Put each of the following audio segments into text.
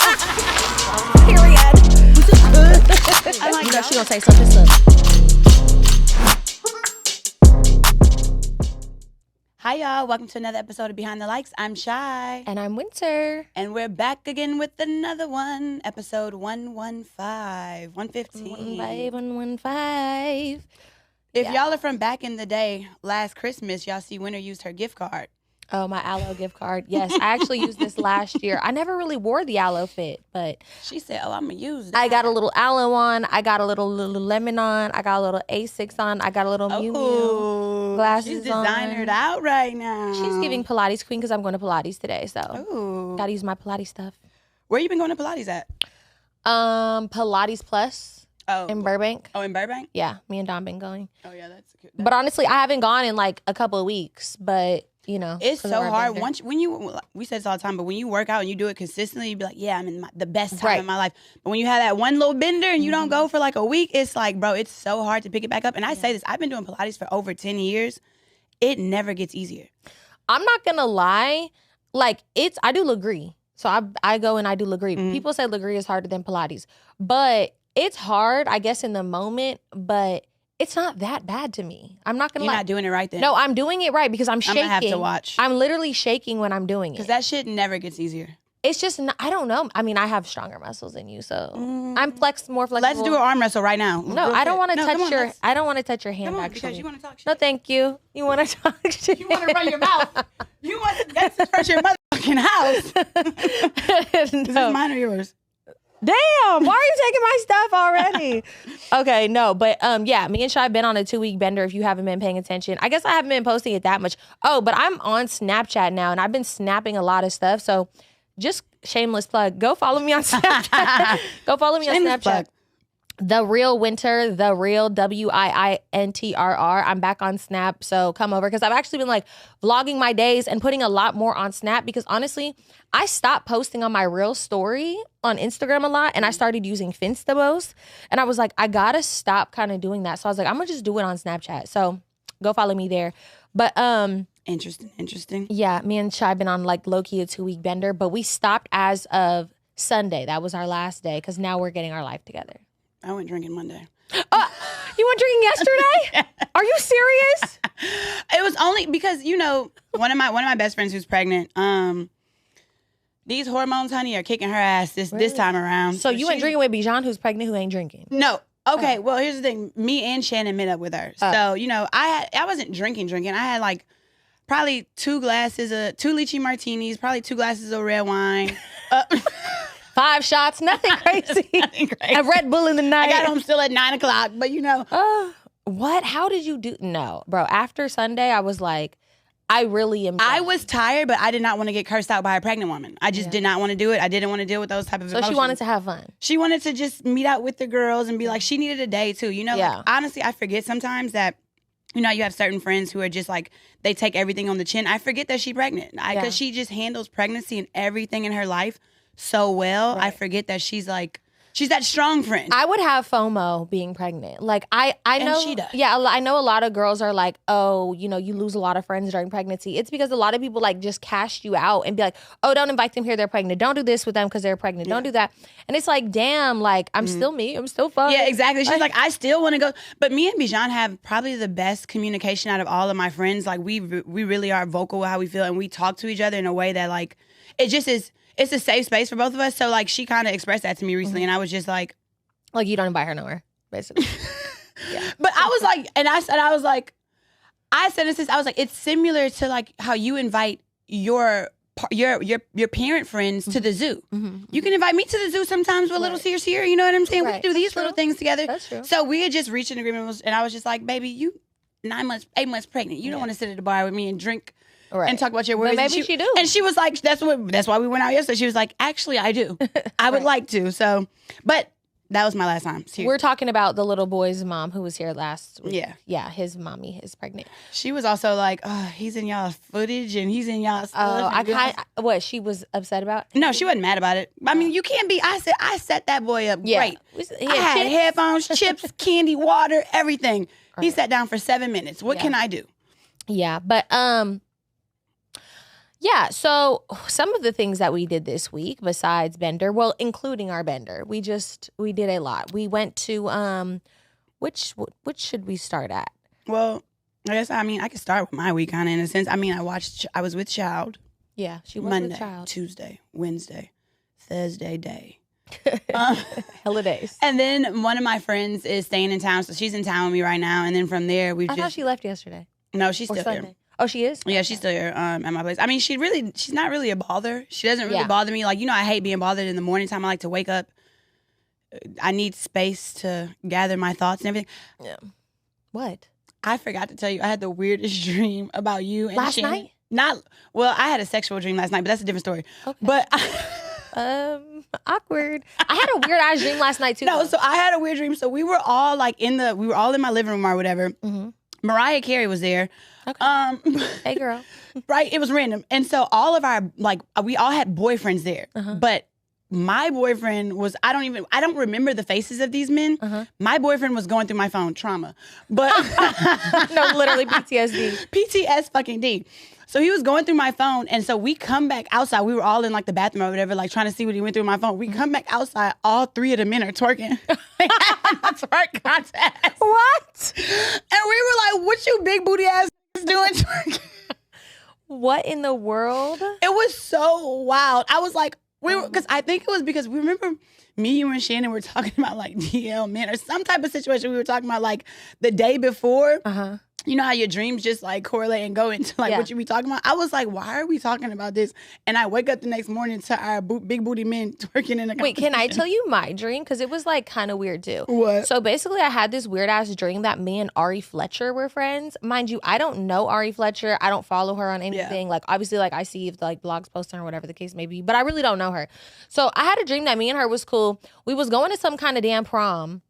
Period. I'm like, You know she gonna say something slow. Hi, y'all. Welcome to another episode of Behind the Likes. I'm Shy. And I'm Winter. And we're back again with another one. Episode 115. 115. 115. If y'all are from back in the day, last Christmas, y'all see Winter used her gift card. Oh, my aloe gift card. Yes, I actually used this last year. I never really wore the aloe fit, but She said, oh, I'm going to use that. I got a little aloe on. I got a little lemon on. I got a little A6 on. I got a little Mew Mew glasses she's designered out right now. She's giving Pilates queen because I'm going to Pilates today, so got to use my Pilates stuff. Where you been going to Pilates at? Pilates Plus in Burbank. Oh, in Burbank? Yeah, me and Don been going. Oh, yeah, that's good. But honestly, I haven't gone in like a couple of weeks, but you know. It's so hard. We say this all the time, but when you work out and you do it consistently, you be like, yeah, I'm in the best time of my life. But when you have that one little bender and you don't go for like a week, it's like, bro, it's so hard to pick it back up. And I say this, I've been doing Pilates for over 10 years. It never gets easier. I'm not going to lie. Like I do Legree. So I go and I do Legree. People say Legree is harder than Pilates, but it's hard, I guess, in the moment, but it's not that bad to me. I'm not going to lie. You're not doing it right then. No, I'm doing it right because I'm shaking. I'm going to have to watch. I'm literally shaking when I'm doing it. Because that shit never gets easier. It's just, I don't know. I mean, I have stronger muscles than you, so I'm more flexible. Let's do an arm wrestle right now. No, I don't want to touch your. I don't want to touch your hand. Come on, actually, because you want to talk shit. No, thank you. You want to talk shit. You want to run your mouth. You want to get this from your motherfucking house. This is mine or yours? Damn, why are you taking my stuff already? Okay, no, but yeah, me and Shy have been on a 2-week bender if you haven't been paying attention. I guess I haven't been posting it that much. Oh, but I'm on Snapchat now and I've been snapping a lot of stuff. So just shameless plug. Go follow me on Snapchat. Go follow me on Snapchat. Plug. The Real Winter, The Real WIINTRR. I'm back on Snap, so come over because I've actually been like vlogging my days and putting a lot more on Snap because honestly, I stopped posting on my real story on Instagram a lot and I started using Finsta most. And I was like, I gotta stop kind of doing that. So I was like, I'm gonna just do it on Snapchat. So go follow me there. But Interesting. Yeah, me and Shy been on like low-key a 2-week bender, but we stopped as of Sunday. That was our last day because now we're getting our life together. I went drinking Monday. You went drinking yesterday? Are you serious? It was only because, you know, one of my best friends who's pregnant, these hormones, honey, are kicking her ass this time around. So you went drinking with Bijan, who's pregnant, who ain't drinking? No. Okay, well, here's the thing. Me and Shannon met up with her. So, you know, I wasn't drinking. I had like probably 2 lychee martinis, probably 2 glasses of red wine. 5 shots, nothing crazy. A Red Bull in the night. I got home still at 9 o'clock, but you know. What? How did you do? No, bro. After Sunday, I was like, I really am. I was tired, but I did not want to get cursed out by a pregnant woman. I just did not want to do it. I didn't want to deal with those type of emotions. So she wanted to have fun. She wanted to just meet out with the girls and be like, she needed a day too. You know, like, honestly, I forget sometimes that, you know, you have certain friends who are just like, they take everything on the chin. I forget that she's pregnant because she just handles pregnancy and everything in her life so well. I forget that she's that strong friend. I would have FOMO being pregnant. Like I know, and she does. Yeah, I know a lot of girls are like, oh, you know, you lose a lot of friends during pregnancy. It's because a lot of people like just cast you out and be like, oh, don't invite them here, they're pregnant. Don't do this with them because they're pregnant. Don't do that. And it's like, damn, like I'm still me. I'm still fun. Yeah, exactly. She's like, I still want to go. But me and Bijan have probably the best communication out of all of my friends. Like we really are vocal with how we feel and we talk to each other in a way that like, it just is. It's a safe space for both of us. So, like, she kind of expressed that to me recently, and I was just like... Like, you don't invite her nowhere, basically. Yeah. But I was like... And I said this, I was like, it's similar to, like, how you invite your parent friends to the zoo. You can invite me to the zoo sometimes with little Sears here, you know what I'm saying? We can do these little things together. That's true. So, we had just reached an agreement, and I was just like, baby, you 8 months pregnant. You don't want to sit at the bar with me and drink... Right. And talk about your worries. But maybe she do. And she was like, that's why we went out yesterday. She was like, actually, I do. I would like to. So, but that was my last time. Seriously. We're talking about the little boy's mom who was here last week. Yeah. Yeah, his mommy is pregnant. She was also like, oh, he's in y'all's footage and he's in y'all's stuff. What, she was upset about? No, she wasn't mad about it. I mean, you can't be, I set that boy up great. I had headphones, chips, candy, water, everything. He sat down for 7 minutes. What can I do? Yeah, but, Yeah, so some of the things that we did this week besides Bender, well, including our Bender, we did a lot. We went to which should we start at? Well, I could start with my week kind of in a sense. I was with Child. Yeah, she was Monday, with Child. Tuesday, Wednesday, Thursday day. Hella days. And then one of my friends is staying in town, so she's in town with me right now. And then from there, I thought she left yesterday. No, she's still Sunday. here. Oh, she is? Yeah, she's still here at my place. I mean, she's not really a bother. She doesn't really bother me. Like, I hate being bothered in the morning time. I like to wake up. I need space to gather my thoughts and everything. Yeah. What? I forgot to tell you, I had the weirdest dream about you and last Shannon. night? I had a sexual dream last night, but that's a different story. Okay. But awkward. I had a weird ass dream last night too. No, so I had a weird dream. So we were all in my living room or whatever. Mm-hmm. Mariah Carey was there. Okay. Hey girl. Right, it was random. And so all of our we all had boyfriends there. But my boyfriend was I don't remember the faces of these men. My boyfriend was going through my phone, trauma. But no, literally PTSD. PTS fucking D. So he was going through my phone, and so we come back outside. We were all in the bathroom or whatever, trying to see what he went through my phone. We come back outside. All three of the men are twerking. Twerk contest. What? And we were like, "What you big booty ass doing twerking?" What in the world? It was so wild. I was like, because I think it was because we remember me, you, and Shannon were talking about DL men or some type of situation we were talking about the day before. You know how your dreams just correlate and go into what you be talking about? I was like, why are we talking about this? And I wake up the next morning to our big booty men twerking in the Wait, can I tell you my dream? Because it was kind of weird too. What? So basically I had this weird ass dream that me and Ari Fletcher were friends. Mind you, I don't know Ari Fletcher. I don't follow her on anything. Yeah. Obviously I see if blogs posting or whatever the case may be, but I really don't know her. So I had a dream that me and her was cool. We was going to some kind of damn prom.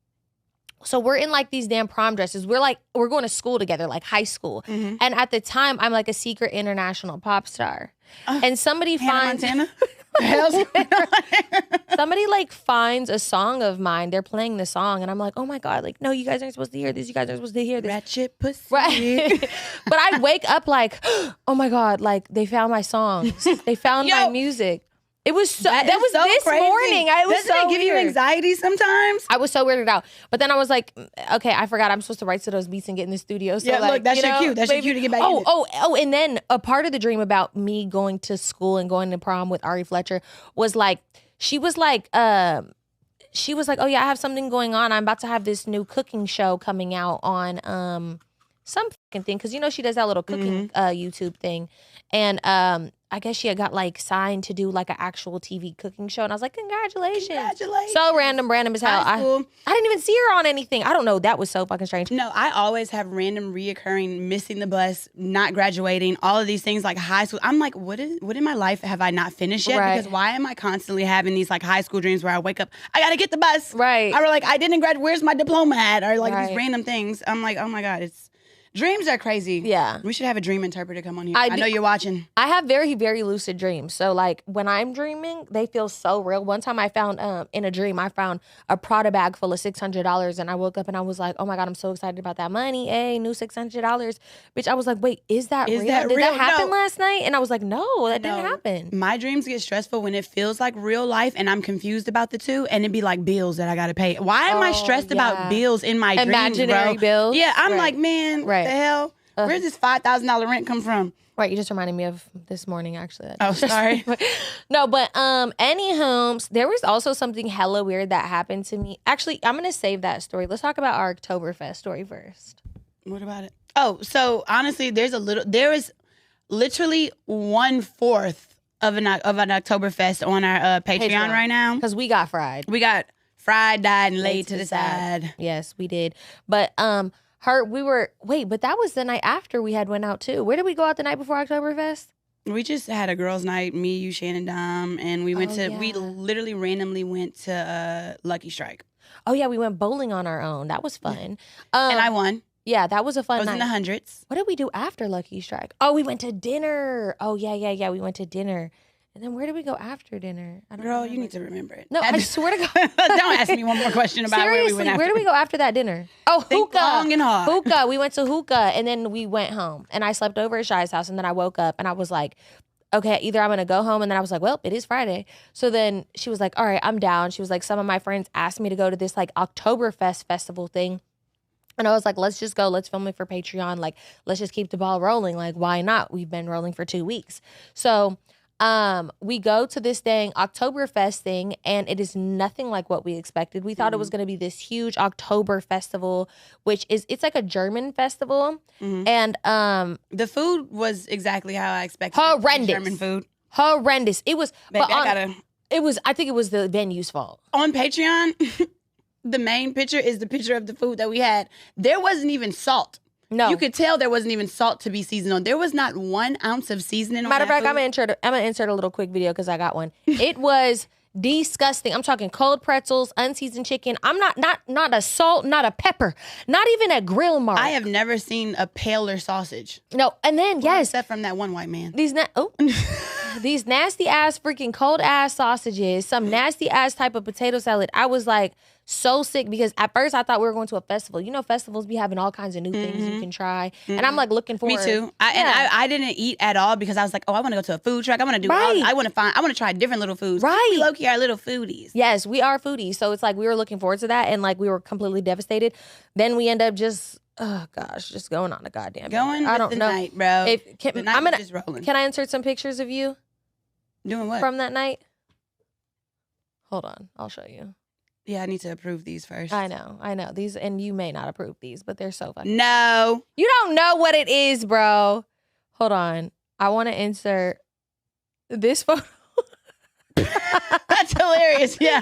So we're in these damn prom dresses. We're going to school together, high school. Mm-hmm. And at the time, I'm a secret international pop star. And somebody finds Montana? somebody finds a song of mine. They're playing the song, and I'm like, oh my God, no, you guys aren't supposed to hear this. You guys aren't supposed to hear this. Ratchet pussy. Right. But I wake up oh my God, they found my songs. They found my music. It was that was so this crazy. Morning. Doesn't it give you anxiety sometimes? I was so weirded out. But then I was like, okay, I forgot I'm supposed to write to those beats and get in the studio. So look, that's your cue. That's your cue to get back in it. Oh, and then a part of the dream about me going to school and going to prom with Ari Fletcher was she was like, oh yeah, I have something going on. I'm about to have this new cooking show coming out on some fucking thing. Because she does that little cooking YouTube thing. And I guess she had got signed to do an actual TV cooking show. And I was like, congratulations. So random as hell. I didn't even see her on anything. I don't know. That was so fucking strange. No, I always have random reoccurring missing the bus, not graduating, all of these things high school. I'm like, what in my life have I not finished yet? Right. Because why am I constantly having these high school dreams where I wake up, I got to get the bus. Right. Or I didn't graduate. Where's my diploma at? Or right. these random things. I'm like, oh my God, dreams are crazy. Yeah. We should have a dream interpreter come on here. I know you're watching. I have very, very lucid dreams. So when I'm dreaming, they feel so real. One time I found in a dream, I found a Prada bag full of $600 and I woke up and I was like, oh my God, I'm so excited about that money. Hey, new $600. Bitch, I was like, wait, is that real? Did that happen last night? And I was like, no, that didn't happen. My dreams get stressful when it feels like real life and I'm confused about the two and it'd be bills that I got to pay. Why am I stressed about bills in my imaginary dreams, bro? bills? Yeah, I'm like, man, what the hell? Where's this $5,000 rent come from? Right, you just reminded me of this morning, actually. Oh, sorry. No, but anywho, there was also something hella weird that happened to me. Actually, I'm going to save that story. Let's talk about our Oktoberfest story first. What about it? Oh, so honestly, there is literally 1/4 of an Oktoberfest on our Patreon right now. Because we got fried. We got fried, died, and laid to the side. Yes, we did. But but that was the night after we had went out too. Where did we go out the night before Oktoberfest? We just had a girls' night, me, you, Shannon, Dom, and we we literally randomly went to Lucky Strike. Oh yeah, we went bowling on our own. That was fun. And I won. Yeah, that was a fun night. I was in the hundreds. What did we do after Lucky Strike? Oh, we went to dinner. Oh yeah, we went to dinner. And then where did we go after dinner? Girl, you need to remember it. No, I swear to God. Don't ask me one more question about where we went after. Where did we go after that dinner? Oh, hookah. Long and hard. Hookah. We went to hookah and then we went home. And I slept over at Shy's house and then I woke up and I was like, okay, either I'm going to go home. And then I was like, well, it is Friday. So then she was like, all right, I'm down. She was like, some of my friends asked me to go to this like Oktoberfest festival thing. And I was like, let's just go. Let's film it for Patreon. Like, let's just keep the ball rolling. Like, why not? We've been rolling for 2 weeks. So we go to this dang Oktoberfest thing, and it is nothing like what we expected. We thought it was going to be this huge October festival, it's like a German festival. And the food was exactly how I expected. Horrendous. German food. Horrendous. It was, Baby, I think it was the venue's fault. On Patreon, the main picture is the picture of the food that we had. There wasn't even salt. No. You could tell there wasn't even salt to be seasoned on. There was not 1 ounce of seasoning on Matter of fact, food. I'm gonna insert a little quick video because I got one. It was disgusting. I'm talking cold pretzels, unseasoned chicken. I'm not a salt, not a pepper, not even a grill mark. I have never seen a paler sausage. No, and then yes, except from that one white man. These nasty ass freaking cold ass sausages, some nasty ass type of potato salad. I was like so sick because at first I thought we were going to a festival. You know, festivals be having all kinds of new things you can try, and I'm like looking forward. Me too. I didn't eat at all because I was like, oh, I want to go to a food truck. I want to do. I want to try different little foods. Right. We low-key are little foodies. Yes, we are foodies. So it's like we were looking forward to that, and like we were completely devastated. Then we end up just. Oh gosh, just going on a goddamn. I don't know, night, bro. Just rolling. Can I insert some pictures of you? Doing what? From that night? Hold on, I'll show you. Yeah, I need to approve these first. I know. These, and you may not approve these, but they're so funny. No. You don't know what it is, bro. Hold on. I want to insert this photo. That's hilarious. Yeah.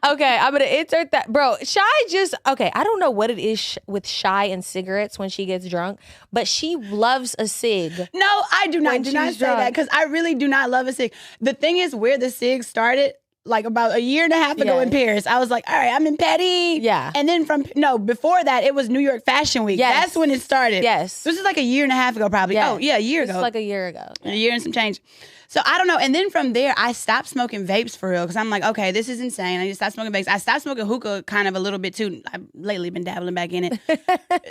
Okay, I'm going to insert that. Bro, I don't know what it is with Shy and cigarettes when she gets drunk, but she loves a cig. No, I do not. Do not say that because I really do not love a cig. The thing is where the cig started, like about a year and a half ago in Paris, I was like, all right, I'm in Petty. Yeah. And then before that, it was New York Fashion Week. Yes. That's when it started. Yes. This is like a year and a half ago, probably. Yes. Oh, yeah, a year ago. It's like a year ago. Yeah. A year and some change. So I don't know. And then from there, I stopped smoking vapes for real because I'm like, okay, this is insane. I need to stop smoking vapes. I stopped smoking hookah kind of a little bit too. I've lately been dabbling back in it,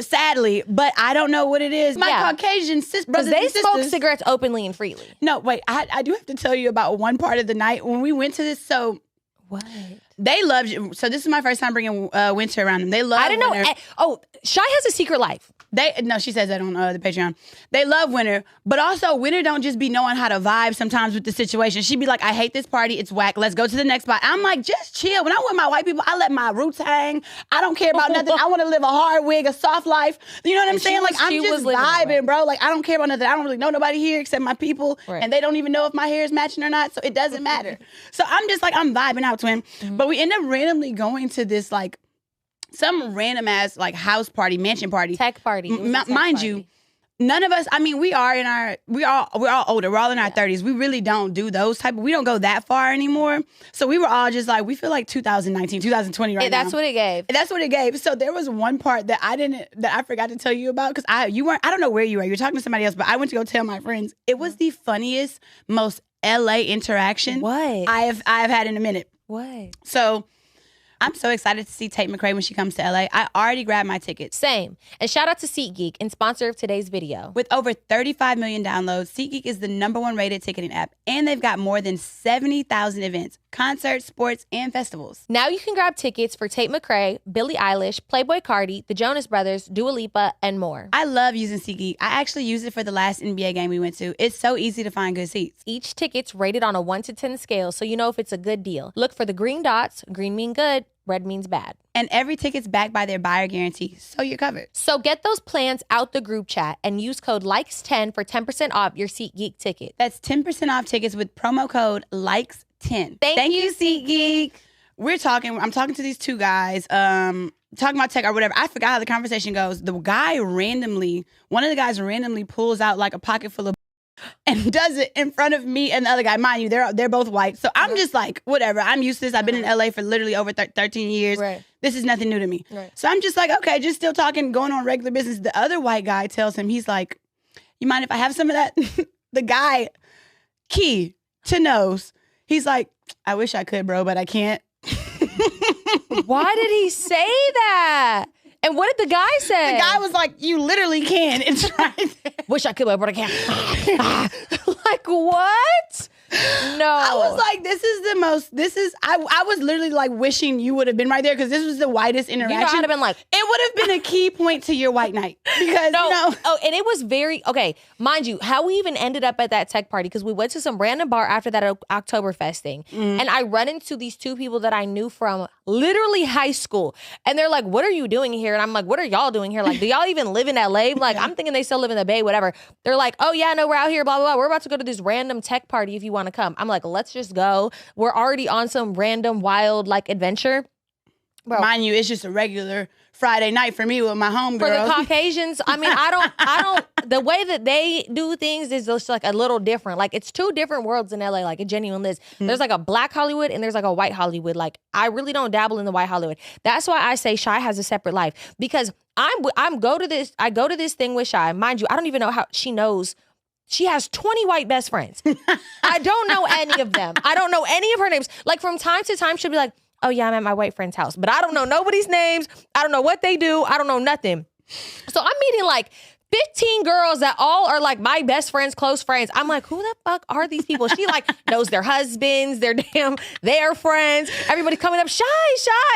sadly. But I don't know what it is. My Caucasian brothers they and sisters smoke cigarettes openly and freely. No, wait. I do have to tell you about one part of the night when we went to this. So what? They loved you. So this is my first time bringing winter around them. They love. I didn't know. Shy has a secret life. She says that on the Patreon. They love Winter, but also Winter don't just be knowing how to vibe sometimes with the situation. She'd be like, I hate this party. It's whack. Let's go to the next spot. I'm like, just chill. When I'm with my white people, I let my roots hang. I don't care about nothing. I want to live a hard wig, a soft life. You know what I'm saying? Like, I'm just vibing, bro. Like, I don't care about nothing. I don't really know nobody here except my people, and they don't even know if my hair is matching or not, so it doesn't matter. So I'm just like, I'm vibing out, twin. Mm-hmm. But we end up randomly going to this, like, some random ass like house party, mansion party, tech party. Mind you, none of us. I mean, we're all older. We're all in our 30s. We really don't do those type. We don't go that far anymore. So we were all just like, we feel like 2019, 2020 right now. That's what it gave. That's what it gave. So there was one part that I forgot to tell you about because I don't know where you were. You were talking to somebody else, but I went to go tell my friends. It was the funniest, most LA interaction I have had in a minute. What? So I'm so excited to see Tate McRae when she comes to LA. I already grabbed my tickets. Same. And shout out to SeatGeek and sponsor of today's video. With over 35 million downloads, SeatGeek is the #1 rated ticketing app. And they've got more than 70,000 events, concerts, sports, and festivals. Now you can grab tickets for Tate McRae, Billie Eilish, Playboi Carti, the Jonas Brothers, Dua Lipa, and more. I love using SeatGeek. I actually used it for the last NBA game we went to. It's so easy to find good seats. Each ticket's rated on a 1 to 10 scale, so you know if it's a good deal. Look for the green dots. Green mean good. Red means bad. And every ticket's backed by their buyer guarantee, so you're covered. So get those plans out the group chat and use code LIKES10 for 10% off your SeatGeek ticket. That's 10% off tickets with promo code LIKES10. Thank you, SeatGeek. I'm talking to these two guys, talking about tech or whatever. I forgot how the conversation goes. One of the guys randomly pulls out like a pocket full of and does it in front of me and the other guy. Mind you, they're both white. So I'm just like, whatever. I'm used to this. I've been in LA for literally over 13 years. Right. This is nothing new to me. Right. So I'm just like, okay, just still talking, going on regular business. The other white guy tells him, he's like, you mind if I have some of that? The guy, key to nose. He's like, I wish I could, bro, but I can't. Why did he say that? And what did the guy say? The guy was like, you literally can. It's right there. Wish I could, but I can't. like, what? No. I was like, I was literally like wishing you would have been right there because this was the whitest interaction. You know, I'd have been like, it would have been a key point to your white night. Because, Oh, and it was very, okay, mind you, how we even ended up at that tech party, because we went to some random bar after that Oktoberfest thing. And I run into these two people that I knew from literally high school. And they're like, what are you doing here? And I'm like, what are y'all doing here? Like, do y'all even live in LA? Like, I'm thinking they still live in the Bay, whatever. They're like, oh yeah, no, we're out here, blah, blah, blah. We're about to go to this random tech party if you want to come. I'm like, let's just go. We're already on some random wild like adventure. Bro. Mind you, it's just a regular Friday night for me with my homegirl. For the Caucasians, I mean, I don't, the way that they do things is just like a little different. Like, it's two different worlds in LA, like it genuinely is. There's like a black Hollywood and there's like a white Hollywood. Like, I really don't dabble in the white Hollywood. That's why I say Shy has a separate life, because I go to this thing with Shy. Mind you, I don't even know how she knows. She has 20 white best friends. I don't know any of them. I don't know any of her names. Like, from time to time, she'll be like, oh yeah, I'm at my white friend's house. But I don't know nobody's names. I don't know what they do. I don't know nothing. So I'm meeting like 15 girls that all are like my best friends, close friends. I'm like, who the fuck are these people? She like knows their husbands, their friends. Everybody coming up, Shy.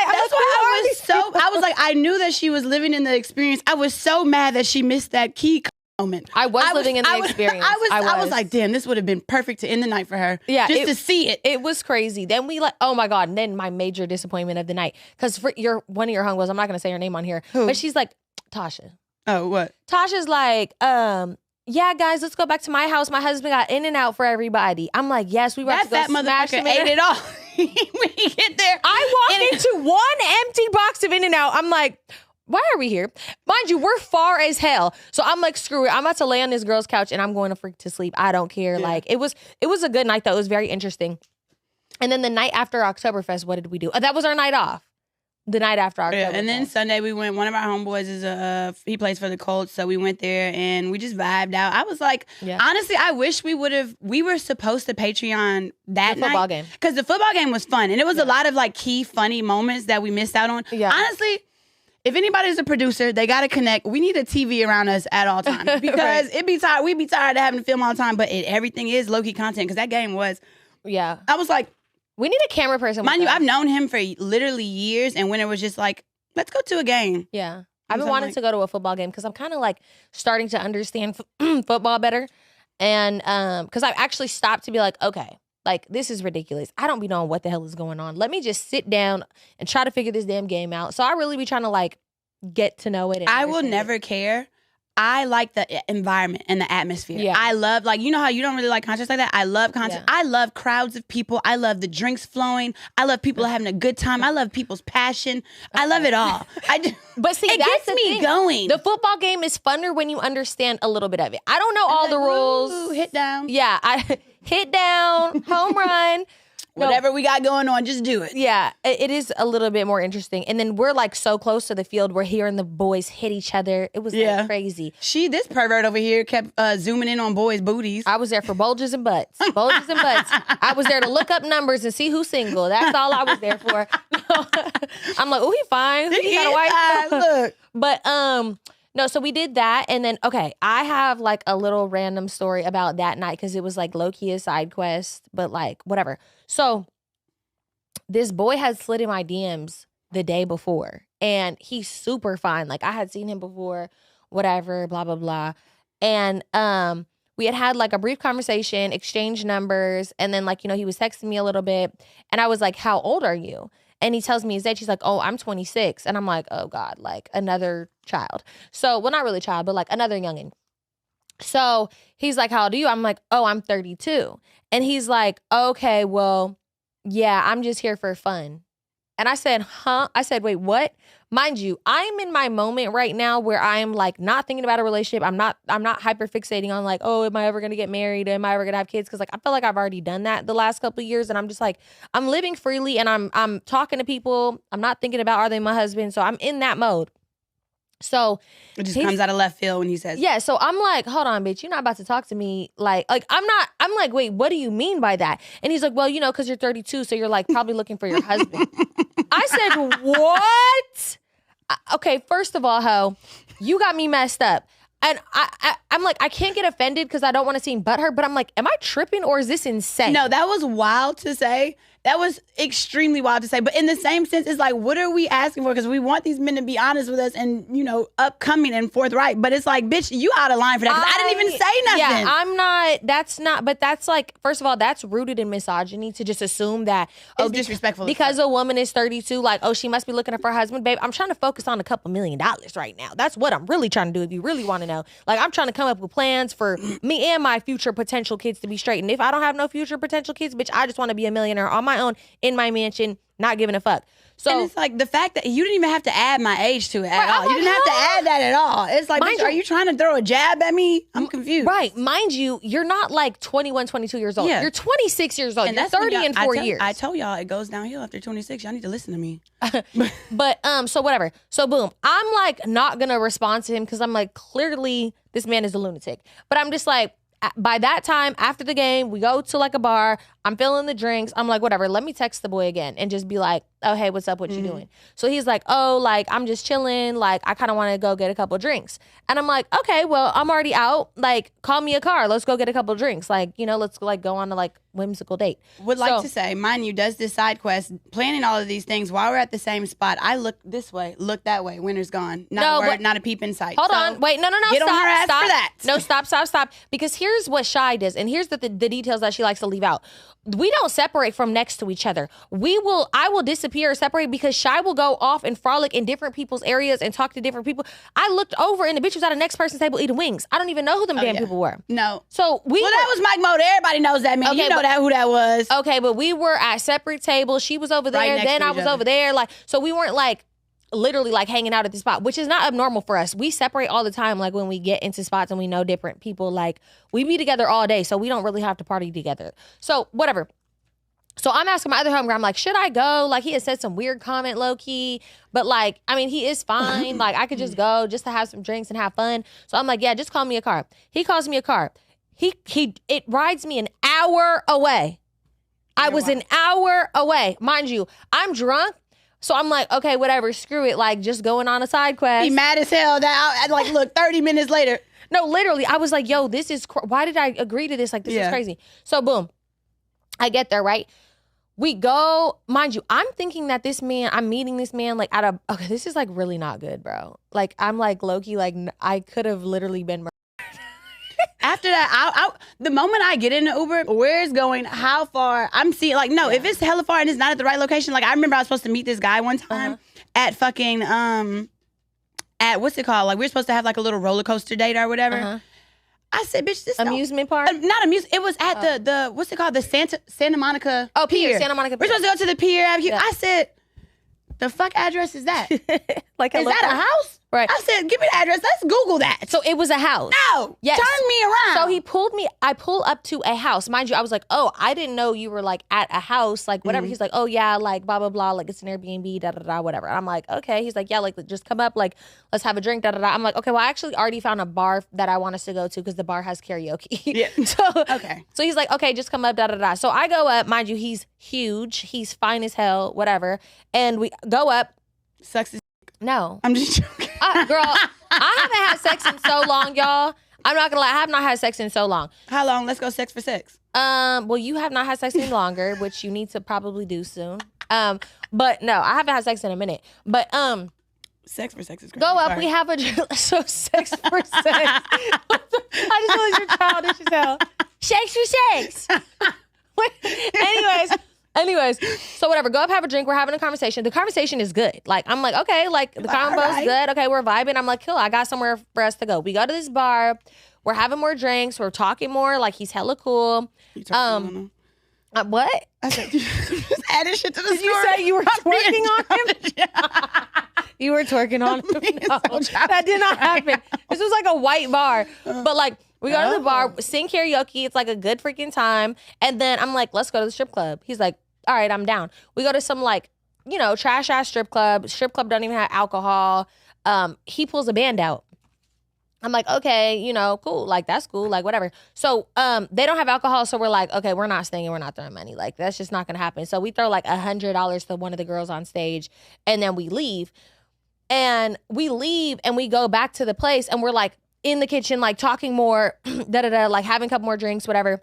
That's why I was like, I knew that she was living in the experience. I was so mad that she missed that key moment. I was living in the experience. I was like, damn, this would have been perfect to end the night for her. Yeah, just to see it. It was crazy. Then we like, oh my God. And then my major disappointment of the night, because for one of your homegirls, I'm not gonna say her name on here, but she's like, Tasha. Oh, what? Tasha's like, yeah, guys, let's go back to my house. My husband got in and out for everybody. I'm like, yes, we were about to go smash motherfucker ate it all. When you get there, I walked into one empty box of In-N-Out. I'm like, why are we here? Mind you, we're far as hell. So I'm like, screw it. I'm about to lay on this girl's couch and I'm going to freak to sleep. I don't care. Yeah. Like, it was a good night though. It was very interesting. And then the night after Oktoberfest, what did we do? That was our night off. The night after Oktoberfest. Yeah, and then Sunday we went. One of our homeboys he plays for the Colts, so we went there and we just vibed out. I was like, honestly, I wish we were supposed to Patreon that the football game, because the football game was fun and it was a lot of like key funny moments that we missed out on. Yeah. Honestly, if anybody's a producer, they got to connect. We need a TV around us at all times because we'd be tired of having to film all the time, but everything is low-key content because that game was. Yeah. I was like, we need a camera person. Mind you, I've known him for literally years, and when it was just like, let's go to a game. Yeah. I've been wanting to go to a football game because I'm kind of like starting to understand football better. And because I've actually stopped to be like, okay, like, this is ridiculous. I don't be knowing what the hell is going on. Let me just sit down and try to figure this damn game out. So I really be trying to like get to know it. I will never care. I like the environment and the atmosphere. Yeah. I love, like, you know how you don't really like concerts like that? I love concerts. Yeah. I love crowds of people. I love the drinks flowing. I love people having a good time. I love people's passion. I love it all. But see, it that's gets me going. The football game is funner when you understand a little bit of it. I don't know all the rules. Ooh, hit down. Yeah, hit down, home run. Whatever we got going on, just do it. Yeah, it is a little bit more interesting. And then we're like so close to the field. We're hearing the boys hit each other. It was like crazy. This pervert over here kept zooming in on boys' booties. I was there for bulges and butts. Bulges and butts. I was there to look up numbers and see who's single. That's all I was there for. I'm like, oh, he fine. He got a wife. Look. But no, so we did that. And then, okay, I have like a little random story about that night because it was like low-key a side quest, but like whatever. So this boy had slid in my DMs the day before and he's super fine. Like, I had seen him before, whatever, blah, blah, blah. And we had like a brief conversation, exchanged numbers. And then like, you know, he was texting me a little bit and I was like, how old are you? And he tells me his age. He's like, oh, I'm 26. And I'm like, oh God, like another child. So, well, not really child, but like another youngin'. So he's like, how old are you? I'm like, oh, I'm 32. And he's like, okay, well, yeah, I'm just here for fun. And I said, huh? I said, wait, what? Mind you, I'm in my moment right now where I'm like not thinking about a relationship. I'm not hyper fixating on like, oh, am I ever going to get married? Am I ever going to have kids? Because like, I feel like I've already done that the last couple of years. And I'm just like, I'm living freely and I'm talking to people. I'm not thinking about, are they my husband? So I'm in that mode. So it just comes out of left field when he says, yeah. So I'm like, hold on, bitch, you're not about to talk to me. I'm like, wait, what do you mean by that? And he's like, well, you know, because you're 32. So you're like probably looking for your husband. I said, what? Okay, first of all, ho, you got me messed up. And I'm like, I can't get offended because I don't want to seem butthurt, but I'm like, am I tripping or is this insane? No, that was wild to say. That was extremely wild to say. But in the same sense, it's like, what are we asking for? Because we want these men to be honest with us and, upcoming and forthright. But it's like, bitch, you out of line for that. Because I didn't even say nothing. Yeah, I'm not. But that's like, first of all, that's rooted in misogyny to just assume that. It's disrespectful. Because a woman is 32, like, oh, she must be looking for a husband. Babe, I'm trying to focus on a couple $1 million right now. That's what I'm really trying to do if you really want to know. Like, I'm trying to come up with plans for me and my future potential kids to be straight. And if I don't have no future potential kids, bitch, I just want to be a millionaire on my own in my mansion, not giving a fuck. So and it's like the fact that you didn't even have to add my age to it at all. You didn't have to add that at all. It's like, bitch, are you trying to throw a jab at me? I'm confused. Right. Mind you, you're not like 21, 22 years old. Yeah. You're 26 years old. And you're 30 in 4 years. I told y'all it goes downhill after 26. Y'all need to listen to me. But so whatever. So boom. I'm like not gonna respond to him because I'm like, clearly this man is a lunatic. But I'm just like, by that time, after the game, we go to like a bar. I'm filling the drinks. I'm like, whatever, let me text the boy again and just be like, oh, hey, what's up? What you doing? So he's like, oh, like, I'm just chilling. Like, I kind of want to go get a couple drinks. And I'm like, okay, well, I'm already out. Like, call me a car. Let's go get a couple drinks. Like, let's like go on a like whimsical date. Would like to say, mind you, does this side quest, planning all of these things while we're at the same spot. I look this way, look that way. Winter's gone. Not a word, not a peep in sight. Hold on. Wait, no. Get on her ass for that. No, stop. Because here's what Shy does. And here's the details that she likes to leave out. We don't separate from next to each other. I will disappear or separate because Shy will go off and frolic in different people's areas and talk to different people. I looked over and the bitch was at the next person's table eating wings. I don't even know who them damn people were. No. So that was Mike Moda. Everybody knows that man. Okay, you know who that was. Okay, but we were at separate tables. She was over there, then I was over there. Like, so we weren't like literally like hanging out at the spot, which is not abnormal for us. We separate all the time. Like when we get into spots and we know different people, like we be together all day. So we don't really have to party together. So whatever. So I'm asking my other homegirl, I'm like, should I go? Like he had said some weird comment low key, but like, I mean, he is fine. Like I could just go just to have some drinks and have fun. So I'm like, yeah, just call me a car. He calls me a car. It rides me an hour away. I was an hour away. Mind you, I'm drunk. So I'm like, okay, whatever, screw it. Like, just going on a side quest. Be mad as hell. That like, look, 30 minutes later. No, literally, I was like, yo, this is, why did I agree to this? Like, this is crazy. So boom, I get there, right? We go, mind you, I'm thinking that I'm meeting this man like okay, this is like really not good, bro. Like, I'm like low-key, like, I could have literally been murdered. After that, the moment I get in the Uber, where it's going, how far, I'm seeing, like, no, if it's hella far and it's not at the right location, like, I remember I was supposed to meet this guy one time at fucking, at, what's it called? Like, we were supposed to have, like, a little roller coaster date or whatever. I said, bitch, this amusement park? Not amusement. It was at the what's it called? The Santa Monica Pier. Santa Monica Pier. We're supposed to go to the pier. I said, the fuck address is that? Like, is that a house? Right. I said, give me the address. Let's Google that. So it was a house. No. Yes. Turn me around. So I pull up to a house. Mind you, I was like, oh, I didn't know you were like at a house, like whatever. He's like, oh yeah, like blah, blah, blah. Like it's an Airbnb, da, da, da, whatever. And I'm like, okay. He's like, yeah, like just come up, like let's have a drink, da, da, da. I'm like, okay, well, I actually already found a bar that I want us to go to because the bar has karaoke. Yeah. So he's like, okay, just come up, da, da, da. So I go up, mind you, he's huge. He's fine as hell, whatever. And we go up. Sucks his No. I'm just joking. Girl, I haven't had sex in so long, y'all. I'm not gonna lie, I have not had sex in so long. How long? Let's go sex for sex. Well, you have not had sex any longer, which you need to probably do soon. But no, I haven't had sex in a minute. But sex for sex is crazy. Go up, we have so sex for sex. I just realized you're childish as hell. Sex for sex. Anyways, so whatever, go up, have a drink, we're having a conversation. The conversation is good. Like, I'm like, okay, like, the convo's good. Okay, we're vibing. I'm like, cool, I got somewhere for us to go. We go to this bar, we're having more drinks, we're talking more, like, he's hella cool. What? I said, just adding shit to the story. Did you say you were twerking on him? You were twerking on him? No, that did not happen. This was like a white bar. But like, we go to the bar, sing karaoke. It's like a good freaking time. And then I'm like, let's go to the strip club. He's like, all right, I'm down. We go to some like, trash ass strip club. Strip club don't even have alcohol. He pulls a band out. I'm like, okay, cool. Like, that's cool. Like, whatever. So they don't have alcohol. So we're like, okay, we're not singing. We're not throwing money. Like, that's just not going to happen. So we throw like $100 to one of the girls on stage and then we leave. And we leave and we go back to the place and we're like, in the kitchen, like talking more, like having a couple more drinks, whatever.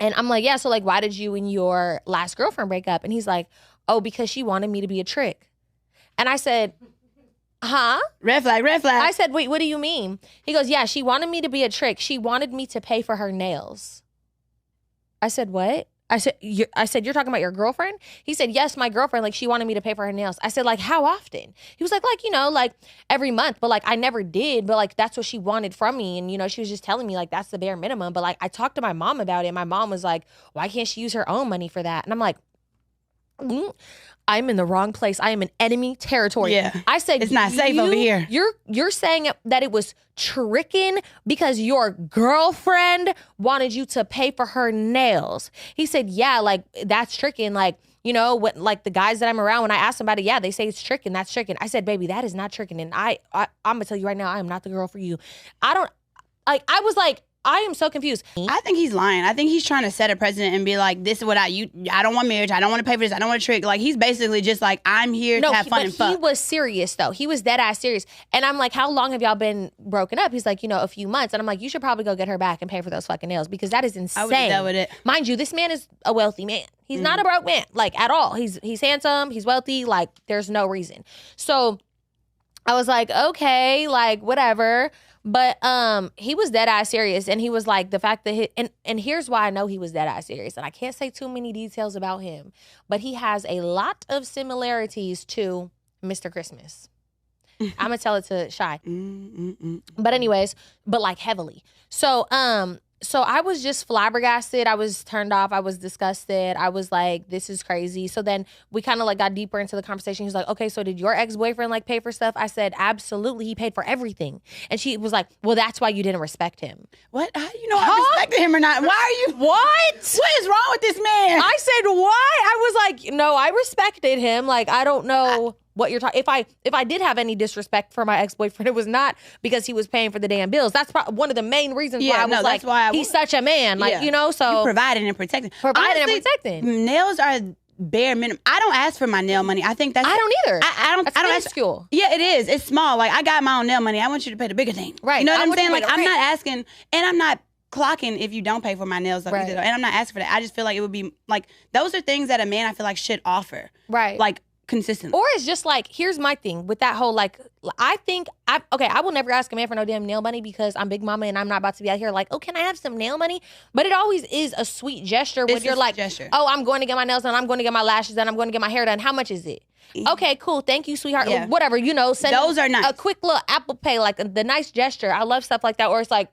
And I'm like, yeah, so like, why did you and your last girlfriend break up? And he's like, oh, because she wanted me to be a trick. And I said, huh? Red flag, red flag. I said, wait, what do you mean? He goes, yeah, she wanted me to be a trick. She wanted me to pay for her nails. I said, what? I said, you're talking about your girlfriend? He said, yes, my girlfriend. Like, she wanted me to pay for her nails. I said, like, how often? He was like, you know, like every month. But like, I never did. But like, that's what she wanted from me. And, you know, she was just telling me like, that's the bare minimum. But like, I talked to my mom about it. And my mom was like, why can't she use her own money for that? And I'm like, I'm in the wrong place. I am in enemy territory. Yeah. I said, it's not safe over here. You're saying that it was tricking because your girlfriend wanted you to pay for her nails. He said, yeah, like that's tricking. Like, you know, what, like the guys that I'm around, when I ask somebody, yeah, they say it's tricking. That's tricking. I said, baby, that is not tricking. And I'm going to tell you right now, I am not the girl for you. I was like, I am so confused. I think he's lying. I think he's trying to set a precedent and be like, this is what I don't want marriage. I don't want to pay for this. I don't want to trick. Like, he's basically just like, I'm here to have fun and fuck. He was serious, though. He was dead ass serious. And I'm like, how long have y'all been broken up? He's like, you know, a few months. And I'm like, you should probably go get her back and pay for those fucking nails because that is insane. I would do that with it. Mind you, this man is a wealthy man. He's not a broke man, like, at all. He's handsome. He's wealthy. Like, there's no reason. So I was like, okay, like, whatever. But he was dead ass serious, and he was like the fact that and here's why I know he was dead ass serious, and I can't say too many details about him, but he has a lot of similarities to Mr. Christmas. I'm gonna tell it to Shy, but anyways, but like heavily. So I was just flabbergasted. I was turned off. I was disgusted. I was like, this is crazy. So then we kind of like got deeper into the conversation. He was like, okay, so did your ex-boyfriend like pay for stuff? I said, absolutely. He paid for everything. And she was like, well, that's why you didn't respect him. What? How do you know I respected him or not? Why are you? What? What is wrong with this man? I said, why? I was like, no, I respected him. Like, I don't know. What you're talking? If I did have any disrespect for my ex-boyfriend, it was not because he was paying for the damn bills. That's one of the main reasons why I was like, he's such a man. Like, you know, so you providing and protecting. Providing and protecting. Nails are bare minimum. I don't ask for my nail money. I think that's. I don't either. I don't ask. Yeah, it is. It's small. Like, I got my own nail money. I want you to pay the bigger thing. Right. You know what I'm saying? Like, I'm not asking, and I'm not clocking if you don't pay for my nails either. And I'm not asking for that. I just feel like it would be like, those are things that a man I feel like should offer. Right. Like, consistent. Or it's just like, here's my thing with that whole like, I will never ask a man for no damn nail money because I'm Big Mama and I'm not about to be out here like, oh, can I have some nail money? But it always is a sweet gesture when you're like, oh, I'm going to get my nails done, I'm going to get my lashes done, I'm going to get my hair done. How much is it? Okay, cool. Thank you, sweetheart. Yeah. Whatever, you know, send those are nice. A quick little Apple Pay, like the nice gesture. I love stuff like that. Or it's like,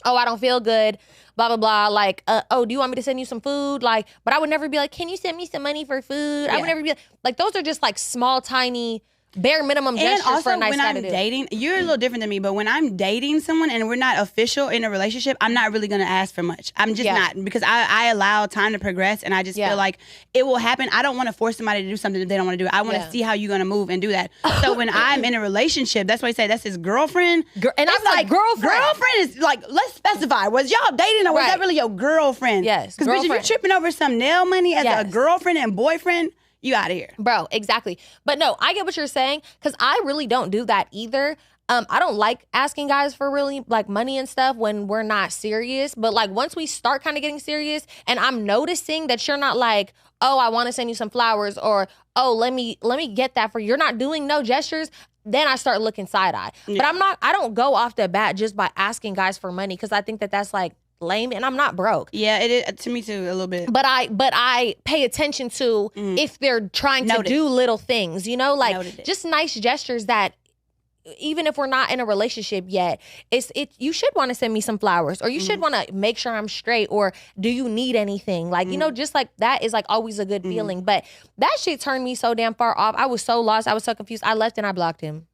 oh, I don't feel good, blah, blah, blah. Like, oh, do you want me to send you some food? Like, but I would never be like, can you send me some money for food? Yeah. I would never be like, those are just like small, tiny, bare minimum gestures and also, for a nice when guy I'm to do. dating, you're a little different than me, but when I'm dating someone and we're not official in a relationship, I'm not really going to ask for much. I'm just not, because I allow time to progress, and I just feel like it will happen. I don't want to force somebody to do something that they don't want to do. I want to see how you're going to move and do that. So when I'm in a relationship, that's why I say that's his girlfriend. And I'm like, girlfriend. Girlfriend is like, let's specify. Was y'all dating or was that really your girlfriend? Yes, because if you're tripping over some nail money as a girlfriend and boyfriend, you out of here. Bro, exactly. But no, I get what you're saying, because I really don't do that either. I don't like asking guys for really like money and stuff when we're not serious. But like once we start kind of getting serious and I'm noticing that you're not like, oh, I want to send you some flowers, or oh, let me get that for you. You're not doing no gestures. Then I start looking side eye. Yeah. But I don't go off the bat just by asking guys for money, because I think that that's like lame, and I'm not broke. Yeah, it is to me too, a little bit. But I pay attention to if they're trying to do little things, you know, like just nice gestures that even if we're not in a relationship yet, you should want to send me some flowers, or you should want to make sure I'm straight, or do you need anything? Like, you know, just like that is like always a good feeling. But that shit turned me so damn far off. I was so lost. I was so confused. I left and I blocked him.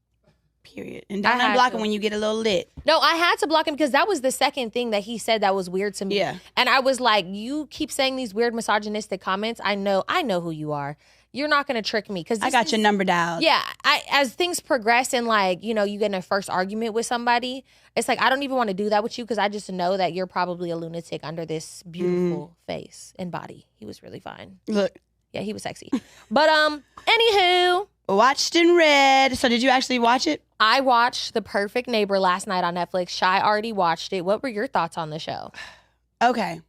Period. And don't unblock him when you get a little lit. No, I had to block him because that was the second thing that he said that was weird to me. Yeah. And I was like, you keep saying these weird misogynistic comments. I know who you are. You're not going to trick me. Because I got your number dialed. Yeah. As things progress and like, you know, you get in a first argument with somebody, it's like, I don't even want to do that with you, because I just know that you're probably a lunatic under this beautiful face and body. He was really fine. Look. Yeah, he was sexy. But anywho, Watched and read. So did you actually watch it? I watched The Perfect Neighbor last night on Netflix. Shy already watched it. What were your thoughts on the show? Okay.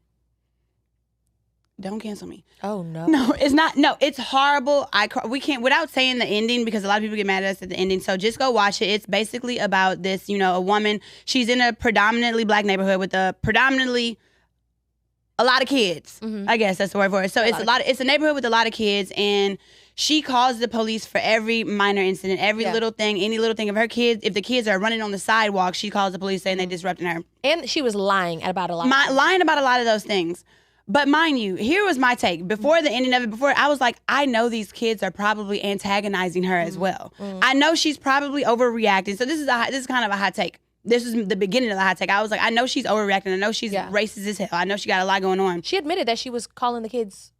Don't cancel me. Oh, no. No, it's not. No, it's horrible. We can't, without saying the ending, because a lot of people get mad at us at the ending. So just go watch it. It's basically about this, a woman. She's in a predominantly black neighborhood with a lot of kids. Mm-hmm. I guess that's the word for it. So it's a neighborhood with a lot of kids, and she calls the police for every minor incident, every little thing, any little thing of her kids. If the kids are running on the sidewalk, she calls the police saying they disrupting her. And she was lying about a lot. Lying about a lot of those things. But mind you, here was my take. Before the ending of it, I was like, I know these kids are probably antagonizing her as well. Mm-hmm. I know she's probably overreacting. So this is kind of a hot take. This is the beginning of the hot take. I was like, I know she's overreacting. I know she's racist as hell. I know she got a lot going on. She admitted that she was calling the kids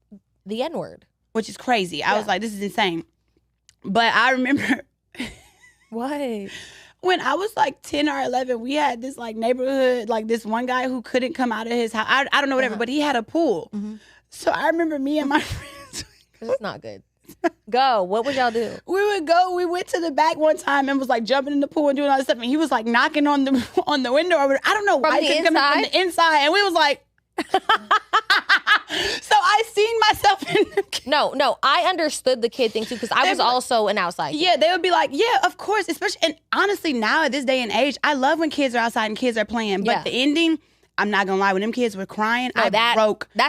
the N-word. Which is crazy. I was like, this is insane. But I remember... What? When I was like 10 or 11, we had this like neighborhood, like this one guy who couldn't come out of his house. I don't know, whatever, but he had a pool. Mm-hmm. So I remember me and my friends. This is not good. Go. What would y'all do? We went to the back one time and was like jumping in the pool and doing all this stuff. And he was like knocking on the window. I don't know why he couldn't come in from the inside. And we was like... So I seen myself in them. No, I understood the kid thing too, because I was also an outside kid. Yeah, they would be like, yeah, of course, especially, and honestly, now at this day and age, I love when kids are outside and kids are playing, but the ending, I'm not gonna lie, when them kids were crying, that's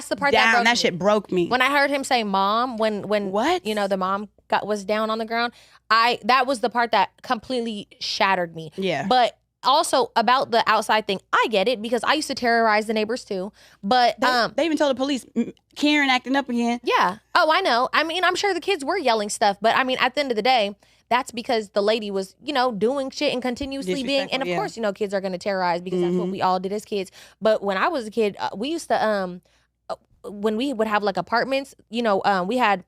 the part down. that broke that me. Shit broke me. When I heard him say mom, when what? The mom was down on the ground, that was the part that completely shattered me. Yeah. But also about the outside thing, I get it, because I used to terrorize the neighbors too. But they even told the police, Karen acting up again. Yeah. Oh, I know. I mean, I'm sure the kids were yelling stuff, but I mean, at the end of the day, that's because the lady was, doing shit and continuously being, and of course, kids are going to terrorize because that's what we all did as kids. But when I was a kid, we used to, when we would have like apartments, we had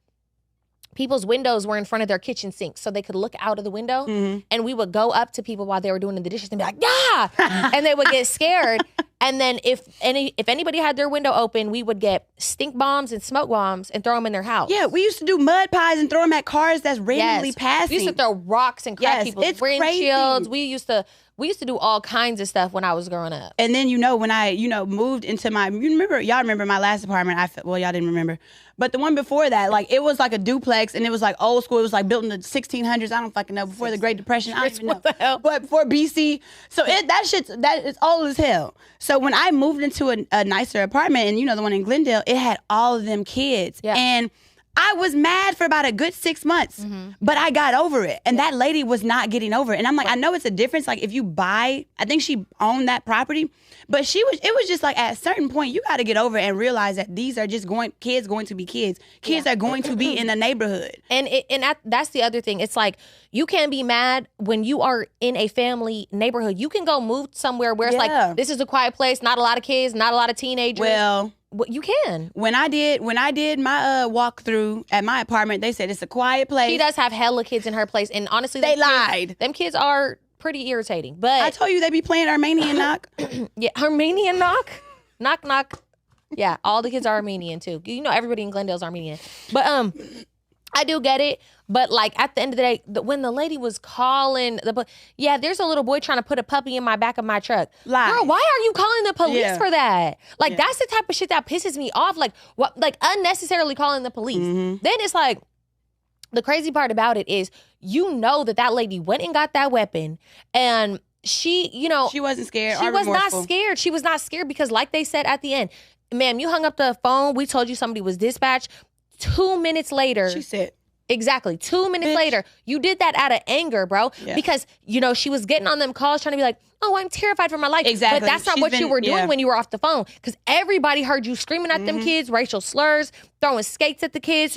people's windows were in front of their kitchen sinks, so they could look out of the window, and we would go up to people while they were doing the dishes and be like, yeah, and they would get scared. And then if anybody had their window open, we would get stink bombs and smoke bombs and throw them in their house. Yeah, we used to do mud pies and throw them at cars that's randomly passing. We used to throw rocks and crack people's windshields. We used to do all kinds of stuff when I was growing up. And then when I moved into y'all remember my last apartment? Y'all didn't remember, but the one before that, like it was like a duplex and it was like old school. It was like built in the 1600s. I don't fucking know, before the Great Depression. I don't even know. What the hell? But before BC. So that is old as hell. So when I moved into a nicer apartment, and the one in Glendale, it had all of them kids. Yeah. And I was mad for about a good 6 months, but I got over it. And that lady was not getting over it. And I'm like, I know it's a difference. Like if you buy, I think she owned that property, but it was just like at a certain point, you got to get over it and realize that these are just kids going to be kids. Kids are going to be in the neighborhood. And that's the other thing. It's like, you can't be mad when you are in a family neighborhood. You can go move somewhere where it's like, this is a quiet place, not a lot of kids, not a lot of teenagers. Well, you can. When I did my walkthrough at my apartment, they said it's a quiet place. She does have hella kids in her place, and honestly, they lied. Them kids are pretty irritating. But I told you they be playing Armenian knock. Yeah, Armenian knock, knock knock. Yeah, all the kids are Armenian too. Everybody in Glendale's Armenian. But I do get it. But like at the end of the day, when the lady was calling there's a little boy trying to put a puppy in my back of my truck. Lies. Girl, why are you calling the police for that? Like that's the type of shit that pisses me off. Like what? Like unnecessarily calling the police. Then it's like, the crazy part about it is, that lady went and got that weapon, and she wasn't scared. She was not scared. She was not scared because, like they said at the end, ma'am, you hung up the phone. We told you somebody was dispatched. 2 minutes later, she said. Exactly. 2 minutes later, you did that out of anger, bro. Yeah. Because, she was getting on them calls trying to be like, oh, I'm terrified for my life. Exactly. But that's not what you were doing when you were off the phone. Because everybody heard you screaming at them kids, racial slurs, throwing skates at the kids,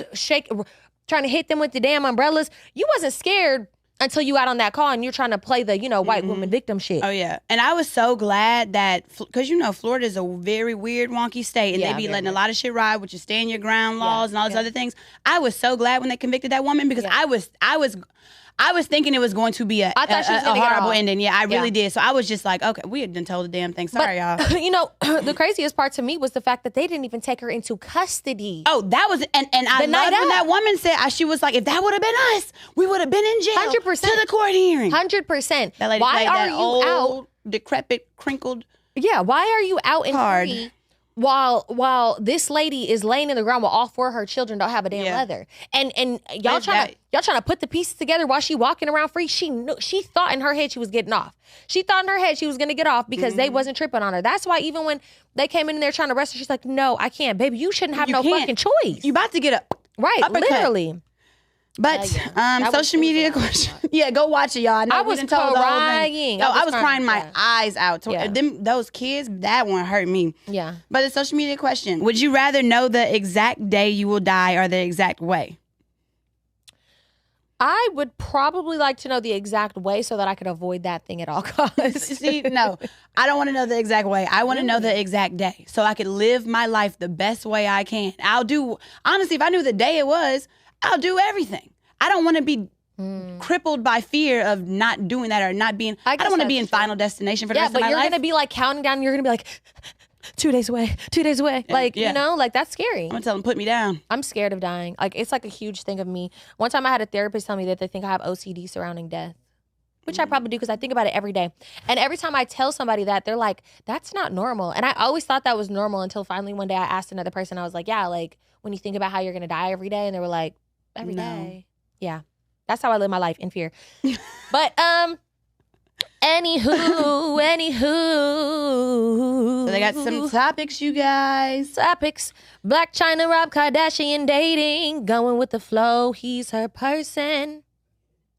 trying to hit them with the damn umbrellas. You wasn't scared until you out on that call and you're trying to play the, white woman victim shit. Oh, yeah. And I was so glad that, because, Florida is a very weird, wonky state, and they be letting a lot of shit ride, which is stand your ground laws and all those other things. I was so glad when they convicted that woman because I was thinking it was going to be a horrible ending. Yeah, I really did. So I was just like, okay, we had done told the damn thing. Sorry, y'all. The craziest part to me was the fact that they didn't even take her into custody. Oh, that was, and I loved when that woman said, she was like, if that would have been us, we would have been in jail. 100%. To the court hearing. 100%. That lady why are that you old, out? Decrepit, crinkled. Yeah, why are you out and free? While this lady is laying in the ground while all 4 of her children don't have a damn leather, and y'all trying to put the pieces together while she walking around free. She thought in her head she was getting off. She thought in her head she was gonna get off because they wasn't tripping on her. That's why even when they came in there trying to arrest her, she's like, "No, I can't, baby. You shouldn't have fucking choice. You about to get uppercut. Literally." But social media question. Yeah, go watch it, y'all. I was crying. No, I was crying my eyes out. Those kids, that one hurt me. Yeah. But the social media question: would you rather know the exact day you will die or the exact way? I would probably like to know the exact way so that I could avoid that thing at all costs. See, no, I don't want to know the exact way. I want to know the exact day so I could live my life the best way I can. Honestly, if I knew the day it was, I'll do everything. I don't want to be crippled by fear of not doing that or not being. I don't want to be in Final Destination for the rest of my life. Yeah, but you're going to be like counting down. You're going to be like 2 days away, 2 days away. Like, that's scary. I'm going to tell them, put me down. I'm scared of dying. Like, it's like a huge thing of me. One time I had a therapist tell me that they think I have OCD surrounding death, which I probably do because I think about it every day. And every time I tell somebody that, they're like, that's not normal. And I always thought that was normal until finally one day I asked another person, I was like, yeah, like when you think about how you're going to die every day, and they were like, every day. Yeah. That's how I live my life, in fear. But anywho. So they got some topics, you guys. Topics. Black China, Rob Kardashian dating. Going with the flow. He's her person.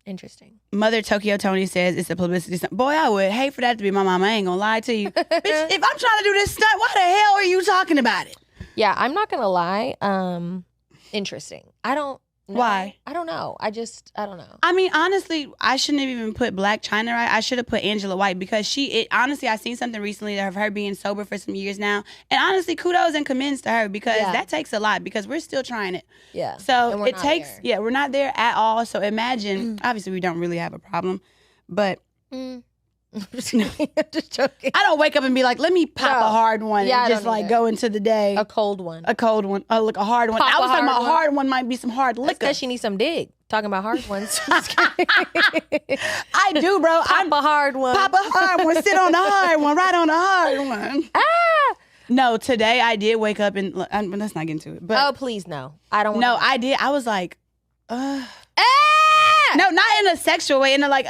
Interesting. Mother Tokyo Tony says it's a publicity stunt. Boy, I would hate for that to be my mom. I ain't gonna lie to you. Bitch, if I'm trying to do this stunt, why the hell are you talking about it? Yeah, I'm not gonna lie. Interesting. No, why? I don't know. I don't know. I mean, honestly, I shouldn't have even put Black China right. I should have put Angela White because honestly, I seen something recently of her being sober for some years now. And honestly, kudos and commends to her because that takes a lot because we're still trying it. Yeah. So it takes, we're not there at all. So imagine, obviously we don't really have a problem, but. I'm just joking. I don't wake up and be like, let me pop a hard one and just like go into the day. A cold one. Oh, look, a hard one. I was talking about hard one might be some hard liquor. Because she needs some dig. Talking about hard ones. I do, bro. Pop a hard one. Pop a hard one. Sit on the hard one. Right on the hard one. No, today I did wake up and let's not get into it. But please no. I don't want No, I did. I was like, No, not in a sexual way. In a like,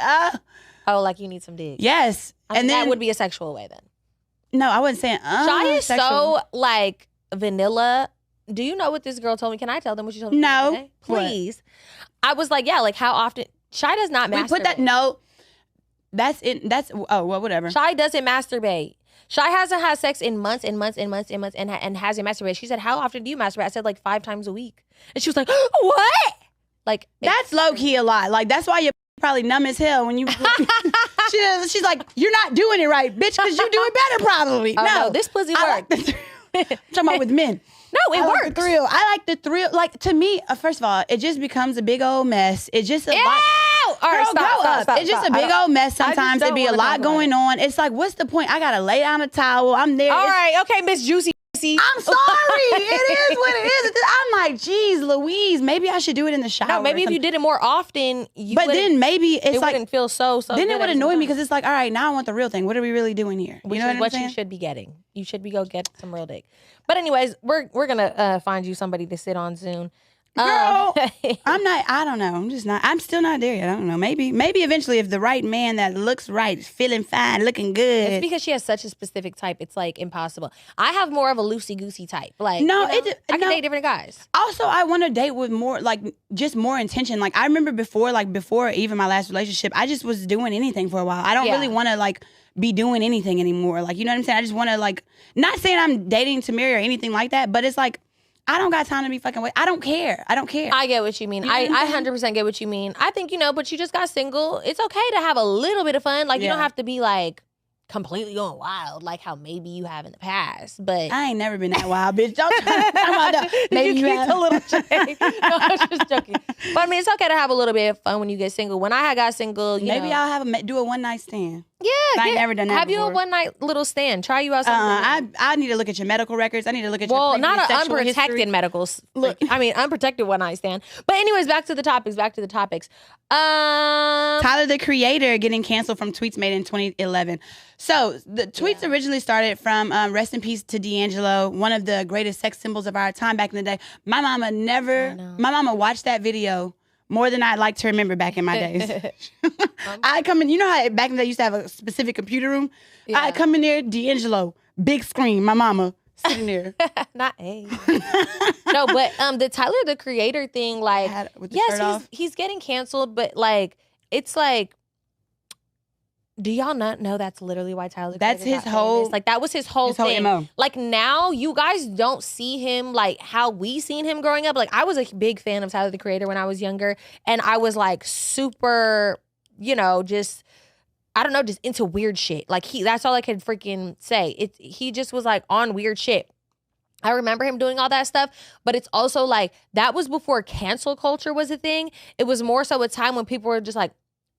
Oh, like you need some dig. Yes. And then that would be a sexual way then. No, I wasn't saying Shy is so like vanilla. Do you know what this girl told me? Can I tell them what she told me? No. Please. What? I was like, yeah, like how often Shy does not masturbate. We put that That's it. That's well, whatever. Shy doesn't masturbate. Shy hasn't had sex in months and months and months and months and hasn't masturbated. She said, how often do you masturbate? I said like 5 times a week. And she was like, what? Like that's low key a lot. Like that's why you're probably numb as hell when you. She's like, you're not doing it right, bitch, because you do it better probably. Oh, no, this pussy works. I'm talking about with men. No, it works. Like the thrill. I like the thrill. Like to me, first of all, it just becomes a big old mess. It's just a lot. All right, stop. It's just a big old mess. Sometimes it be a lot going on. It's like, what's the point? I gotta lay down a towel. I'm there. All right, okay, Miss Juicy. I'm sorry. It is what it is. I'm like, geez, Louise, maybe I should do it in the shower. No, maybe if you did it more often, but then maybe it wouldn't feel so. Then it would annoy me because it's like, all right, now I want the real thing. What are we really doing here? You know what you should be getting. You should be go get some real dick. But anyways, we're gonna find you somebody to sit on soon. Girl, I don't know. I'm still not there yet. I don't know. Maybe eventually if the right man that looks right, feeling fine, looking good. It's because she has such a specific type. It's like impossible. I have more of a loosey-goosey type. Like, I can date different guys. Also, I want to date with more, like, just more intention. Like, I remember before even my last relationship, I just was doing anything for a while. I don't really want to, like, be doing anything anymore. Like, you know what I'm saying? I just want to, like, not saying I'm dating to marry or anything like that, but it's like, I don't got time to be fucking wait. I don't care. I get what you mean. You know I what I'm 100% get what you mean. I think, but you just got single. It's okay to have a little bit of fun. Like, you don't have to be like completely going wild like how maybe you have in the past. But I ain't never been that wild, bitch. Don't talk about that. Maybe you have a little shade. No, I was just joking. But I mean, it's okay to have a little bit of fun when you get single. When I got single, maybe I'll do a one night stand. Yeah, I ain't never done that. Have before. You a one night little stand? Try you out something. I need to look at your medical records. I need to look at your not an unprotected history. medicals. Look, I mean unprotected one night stand. But anyways, back to the topics. Tyler the Creator getting canceled from tweets made in 2011. So the tweets originally started from rest in peace to D'Angelo, one of the greatest sex symbols of our time back in the day. My mama watched that video more than I'd like to remember back in my days. I come in, you know how back in the day you used to have a specific computer room? Yeah. I come in there, D'Angelo, big screen, my mama sitting there. Not A. No, but the Tyler the Creator thing, like, yes, he's getting canceled, but like, it's like, do y'all not know that's literally why Tyler the Creator his whole famous? Like, that was his whole thing. MO. Like, now you guys don't see him like how we seen him growing up. Like, I was a big fan of Tyler the Creator when I was younger, and I was like super, just I don't know, just into weird shit. Like, that's all I could freaking say. He just was like on weird shit. I remember him doing all that stuff, but it's also like that was before cancel culture was a thing. It was more so a time when people were just like,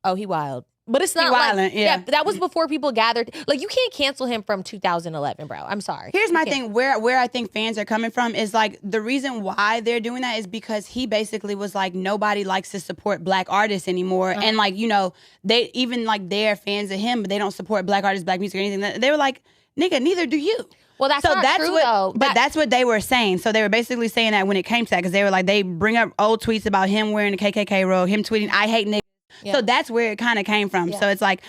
oh, he wild. But it's not violent, yeah. That was before people gathered. Like, you can't cancel him from 2011, bro. I'm sorry. Here's my thing. Where I think fans are coming from is like the reason why they're doing that is because he basically was like, nobody likes to support black artists anymore. And like, they even like they're fans of him, but they don't support black artists, black music or anything. They were like, nigga, neither do you. Well, that's not true, though. But that's what they were saying. So they were basically saying that when it came to that, because they were like, they bring up old tweets about him wearing the KKK robe, him tweeting, I hate niggas. Yeah. So that's where it kind of came from. Yeah. So it's like,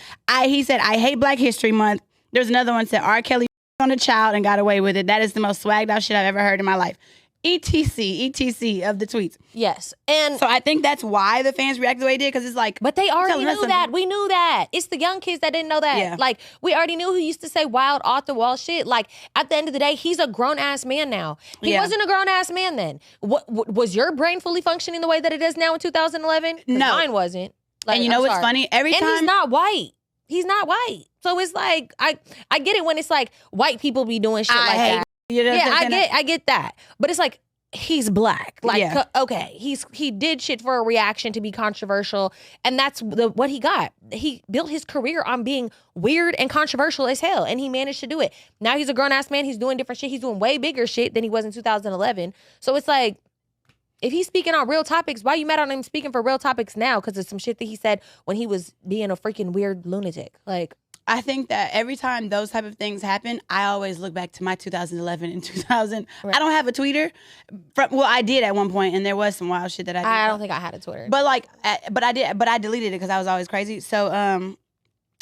he said, I hate Black History Month. There's another one that said, R. Kelly on a child and got away with it. That is the most swagged out shit I've ever heard in my life. ETC of the tweets. Yes. And so I think that's why the fans reacted the way they did, because it's like. But they already knew that. We knew that. It's the young kids that didn't know that. Yeah. Like, we already knew he used to say wild, off the wall shit. Like, at the end of the day, he's a grown ass man now. He wasn't a grown ass man then. What was your brain fully functioning the way that it is now in 2011? No. Mine wasn't. Like, and you know what's funny? Every time. And he's not white. He's not white. So it's like, I get it when it's like white people be doing shit like that. I get that. But it's like, he's black. Like, okay, he did shit for a reaction to be controversial, and that's what he got. He built his career on being weird and controversial as hell, and he managed to do it. Now he's a grown-ass man. He's doing different shit. He's doing way bigger shit than he was in 2011. So it's like, if he's speaking on real topics, why you mad on him speaking for real topics now? Because it's some shit that he said when he was being a freaking weird lunatic. Like, I think that every time those type of things happen, I always look back to my 2011 and 2000. Right. I don't have a Twitter. Well, I did at one point, and there was some wild shit that I did. I don't think I had a Twitter. But like, I deleted it because I was always crazy. So,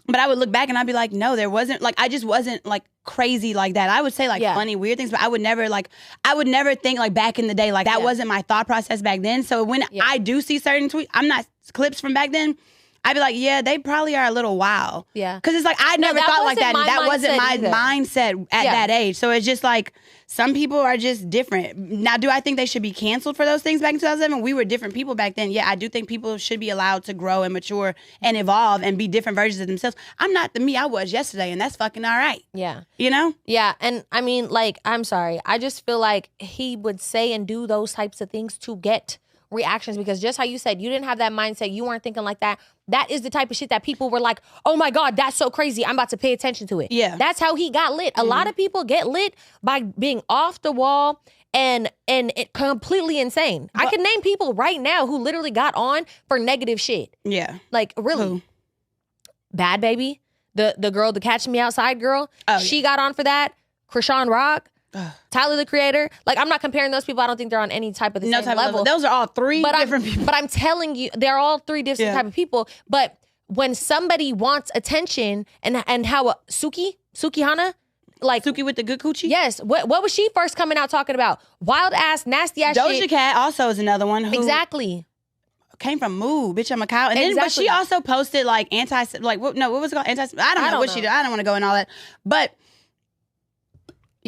but I would look back and I'd be like, no, there wasn't, like, I just wasn't like crazy like that. I would say like funny, weird things, but I would never think like back in the day, like that wasn't my thought process back then. So when I do see certain tweets, I'm not clips from back then, I'd be like, yeah, they probably are a little wild. Yeah. Because it's like, I never thought like that. And that wasn't my mindset at that age. So it's just like, some people are just different. Now, do I think they should be canceled for those things back in 2007? We were different people back then. Yeah, I do think people should be allowed to grow and mature and evolve and be different versions of themselves. I'm not the me I was yesterday, and that's fucking all right. Yeah. You know? Yeah. And I mean, like, I'm sorry. I just feel like he would say and do those types of things to get reactions, because just how you said, you didn't have that mindset, you weren't thinking like that. That is the type of shit that people were like, oh my God, that's so crazy, I'm about to pay attention to it. Yeah. That's how he got lit. A lot of people get lit by being off the wall and it completely insane. But I can name people right now who literally got on for negative shit. Yeah. Like, really. Who? Bad Baby, the girl, the Catch Me Outside girl, she got on for that. Krishan Rock, Tyler the Creator. Like, I'm not comparing those people. I don't think they're on any type of the same level. Those are all three different people. But I'm telling you, they're all three different type of people. But when somebody wants attention, and how Sukihana, like Suki with the good coochie. Yes. What was she first coming out talking about? Wild ass, nasty ass shit. Doja Cat also is another one. Who exactly. Came from Moo, bitch, I'm a cow. And then, but she also posted like what was it called? I don't know what she did. I don't want to go in all that. But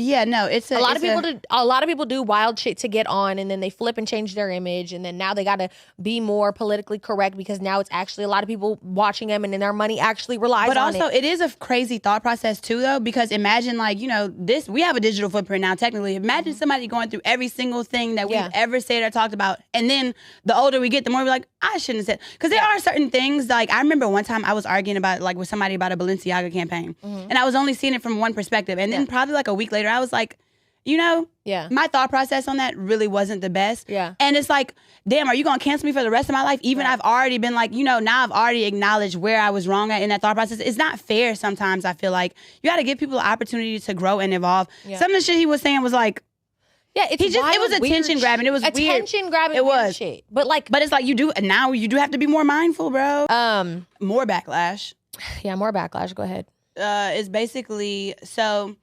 Yeah, no, it's a lot of people do wild shit to get on, and then they flip and change their image, and then now they got to be more politically correct because now it's actually a lot of people watching them, and then their money actually relies on it. But also, it is a crazy thought process too, though, because imagine like, you know, we have a digital footprint now, technically. Imagine somebody going through every single thing that we've ever said or talked about, and then the older we get, the more we're like, I shouldn't have said. Because there are certain things, like I remember one time I was arguing about like with somebody about a Balenciaga campaign, and I was only seeing it from one perspective, and then probably like a week later I was like, you know, my thought process on that really wasn't the best. Yeah. And it's like, damn, are you going to cancel me for the rest of my life? Even I've already been like, you know, now I've already acknowledged where I was wrong at in that thought process. It's not fair sometimes, I feel like. You got to give people the opportunity to grow and evolve. Yeah. Some of the shit he was saying was like, it was attention grabbing. It was weird. Attention grabbing. It was shit. But it's like you do have to be more mindful, bro. More backlash. Yeah, more backlash. Go ahead. It's basically so,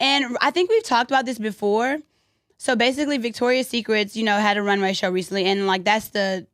and I think we've talked about this before. So basically, Victoria's Secrets, you know, had a runway show recently, and like that's the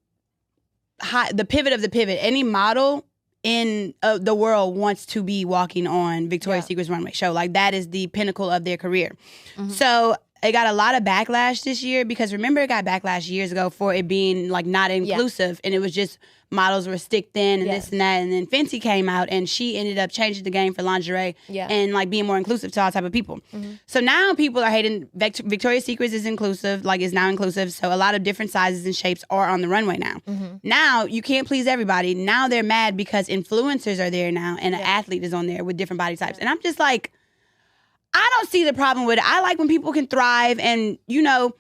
pivot of the pivot. Any model in the world wants to be walking on Victoria's Secret's runway show. Like that is the pinnacle of their career. Mm-hmm. So it got a lot of backlash this year because remember it got backlash years ago for it being like not inclusive, and it was just models were stick thin and this and that, and then Fenty came out and she ended up changing the game for lingerie and like being more inclusive to all type of people. Mm-hmm. So now people are hating Victoria's Secret is inclusive, like is now inclusive. So a lot of different sizes and shapes are on the runway now. Mm-hmm. Now you can't please everybody. Now they're mad because influencers are there now and an athlete is on there with different body types. And I'm just like, I don't see the problem with it. I like when people can thrive and, you know,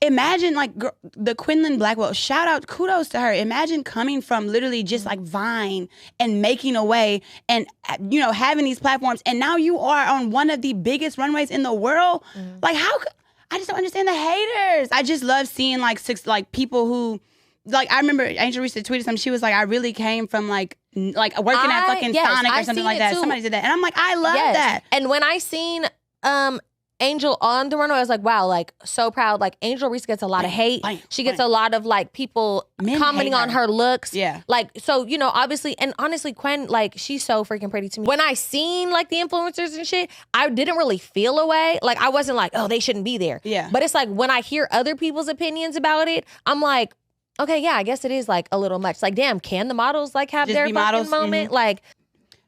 imagine like the Quinlan Blackwell, shout out, kudos to her. Imagine coming from literally just like Vine and making a way and, you know, having these platforms. And now you are on one of the biggest runways in the world. Like I just don't understand the haters. I just love seeing like people who, like I remember Angel Reese tweeted something. She was like, I really came from like working at fucking Sonic or something like that. Too. Somebody said that. And I'm like, I love that. And when I seen Angel on the runway, I was like, wow, like so proud. Like Angel Reese gets a lot of hate. She gets a lot of like people commenting on her looks. Yeah. Like, so, you know, obviously, and honestly, Quen, like she's so freaking pretty to me. When I seen like the influencers and shit, I didn't really feel a way. Like I wasn't like, oh, they shouldn't be there. Yeah. But it's like when I hear other people's opinions about it, I'm like, okay, yeah, I guess it is like a little much. Like, damn, can the models like have their fucking moment? Mm-hmm. Like,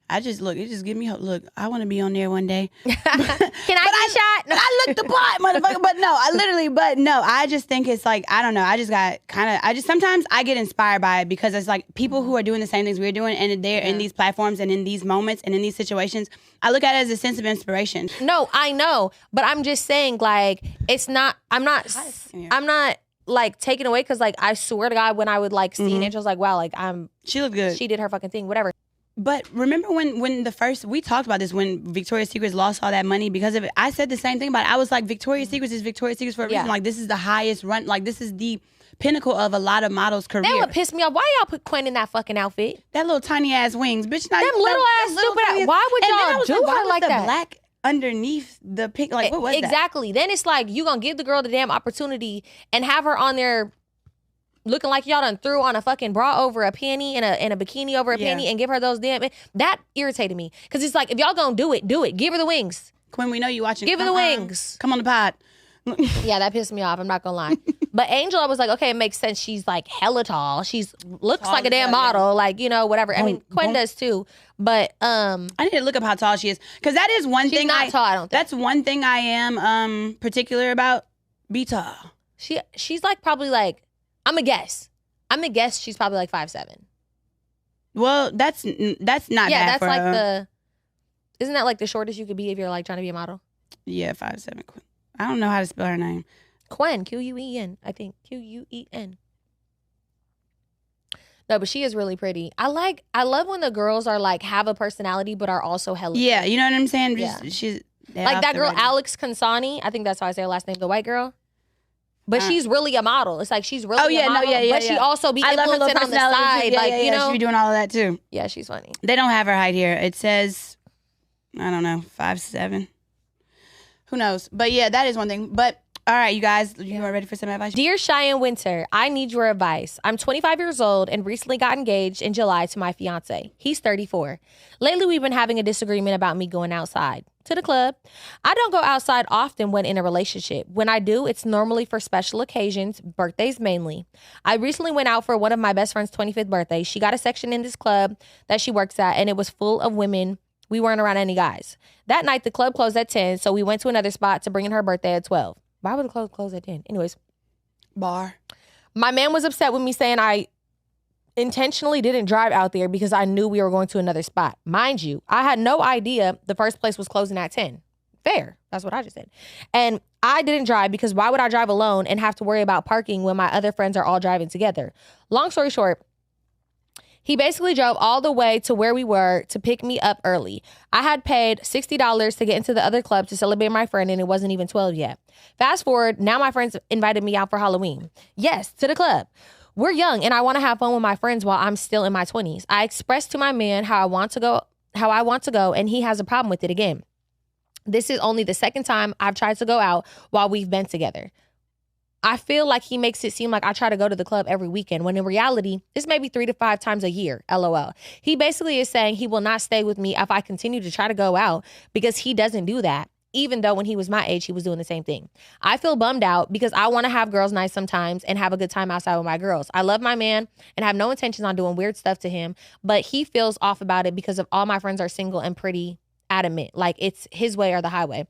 it just give me hope. Look, I want to be on there one day. Can I get a shot? No. I look the part, motherfucker. But no, I just think it's like, I don't know. I just sometimes I get inspired by it because it's like people who are doing the same things we're doing and they're in these platforms and in these moments and in these situations. I look at it as a sense of inspiration. No, I know. But I'm just saying like, I'm not like taken away because like I swear to God when I would like see Angel, I was like, wow, like she looked good. She did her fucking thing, whatever. But remember when we talked about this when Victoria's Secret lost all that money because of it. I said the same thing about it. I was like, Victoria's Secret is Victoria's Secret for a reason. Like this is the highest run. Like this is the pinnacle of a lot of models' career. That would piss me off. Why y'all put Quen in that fucking outfit? That little tiny ass wings, bitch. Them little ass stupid. Why would y'all do her like that? Black underneath the pink, like what was that? Exactly. Then it's like you gonna give the girl the damn opportunity and have her on there looking like y'all done threw on a fucking bra over a panty and a bikini over a panty and give her those damn. That irritated me because it's like if y'all gonna do it, give her the wings. Quen, we know you watching. Give her the wings. Come on the pod. Yeah, that pissed me off. I'm not gonna lie. But Angel, I was like, okay, it makes sense. She's like hella tall. She's looks tall like a damn model. Like, you know, whatever. I mean, Quen does too. But I need to look up how tall she is because that is one thing. She's not tall. I don't think that's one thing I am particular about. Be tall. She's like probably like I'm a guess she's probably like 5'7". Well, that's not bad. Yeah, that's for like isn't that like the shortest you could be if you're like trying to be a model? Yeah, 5'7". I don't know how to spell her name. Quen, Quen, I think Quen. No, but she is really pretty. I love when the girls are like have a personality but are also hella. Yeah, you know what I'm saying? She's like that girl Alex Consani. I think that's how I say her last name. The white girl. But she's really a model. It's like she's really a model. But she also be influencing on the side. You know? She be doing all of that too. Yeah, she's funny. They don't have her height here. It says, I don't know, 5'7". Who knows? But yeah, that is one thing. But all right, you guys, you are ready for some advice? Dear Cheyenne Winter, I need your advice. I'm 25 years old and recently got engaged in July to my fiance. He's 34. Lately, we've been having a disagreement about me going outside. to the club. I don't go outside often when in a relationship. When I do, it's normally for special occasions, birthdays mainly. I recently went out for one of my best friend's 25th birthday. She got a section in this club that she works at, and it was full of women. We weren't around any guys. That night, the club closed at 10, so we went to another spot to bring in her birthday at 12. Why would the club close at 10? Anyways. Bar. My man was upset with me saying I intentionally didn't drive out there because I knew we were going to another spot. Mind you, I had no idea the first place was closing at 10. Fair. That's what I just said. And I didn't drive because why would I drive alone and have to worry about parking when my other friends are all driving together? Long story short, he basically drove all the way to where we were to pick me up early. I had paid $60 to get into the other club to celebrate my friend, and it wasn't even 12 yet. Fast forward, now my friends invited me out for Halloween. Yes, to the club. We're young, and I want to have fun with my friends while I'm still in my 20s. I expressed to my man how I want to go, and he has a problem with it again. This is only the second time I've tried to go out while we've been together. I feel like he makes it seem like I try to go to the club every weekend, when in reality, it's maybe 3 to 5 times a year, LOL. He basically is saying he will not stay with me if I continue to try to go out because he doesn't do that. Even though when he was my age, he was doing the same thing. I feel bummed out because I want to have girls' nights sometimes and have a good time outside with my girls. I love my man and have no intentions on doing weird stuff to him, but he feels off about it because of all my friends are single and pretty adamant. Like it's his way or the highway.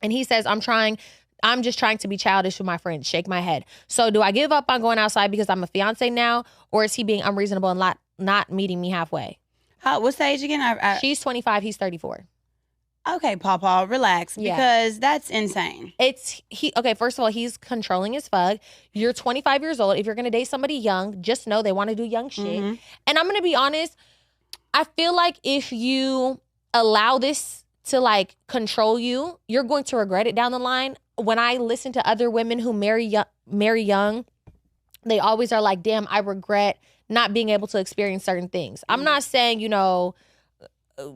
And he says, I'm just trying to be childish with my friends. Shake my head. So do I give up on going outside because I'm a fiance now, or is he being unreasonable and not meeting me halfway? What's the age again? She's 25. He's 34. Okay, Paw, relax, because that's insane. Okay, first of all, he's controlling as fuck. You're 25 years old. If you're going to date somebody young, just know they want to do young shit. Mm-hmm. And I'm going to be honest, I feel like if you allow this to like control you, you're going to regret it down the line. When I listen to other women who marry young, they always are like, damn, I regret not being able to experience certain things. Mm-hmm. I'm not saying,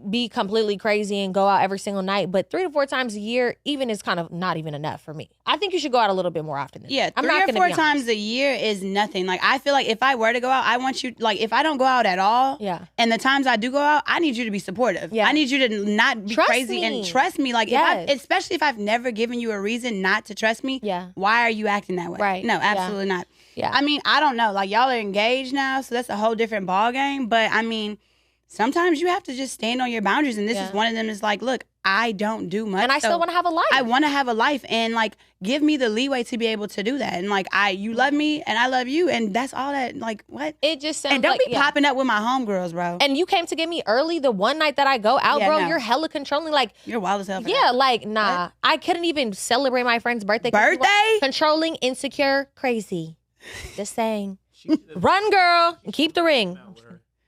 be completely crazy and go out every single night, but 3 to 4 times a year even is kind of not even enough for me. I think you should go out a little bit more often than that. I'm 3 or 4 times a year is nothing. Like I feel like if I were to go out, I want you, like if I don't go out at all, and the times I do go out, I need you to be supportive. I need you to not be crazy and trust me. Like especially if I've never given you a reason not to trust me, why are you acting that way? Right. No, absolutely not. Yeah. I mean, I don't know. Like y'all are engaged now, so that's a whole different ball game. But I mean, sometimes you have to just stand on your boundaries. And this is one of them is like, look, I don't do much. And I still want to have a life. I want to have a life. And like, give me the leeway to be able to do that. And like, you love me and I love you. And that's all that, like, what? It just sounds And don't be popping up with my homegirls, bro. And you came to get me early the one night that I go out, bro. No. You're hella controlling. Like, you're wild as hell. Like, nah. What? I couldn't even celebrate my friend's birthday. Controlling, insecure, crazy. Just saying. Run, girl. And keep the ring.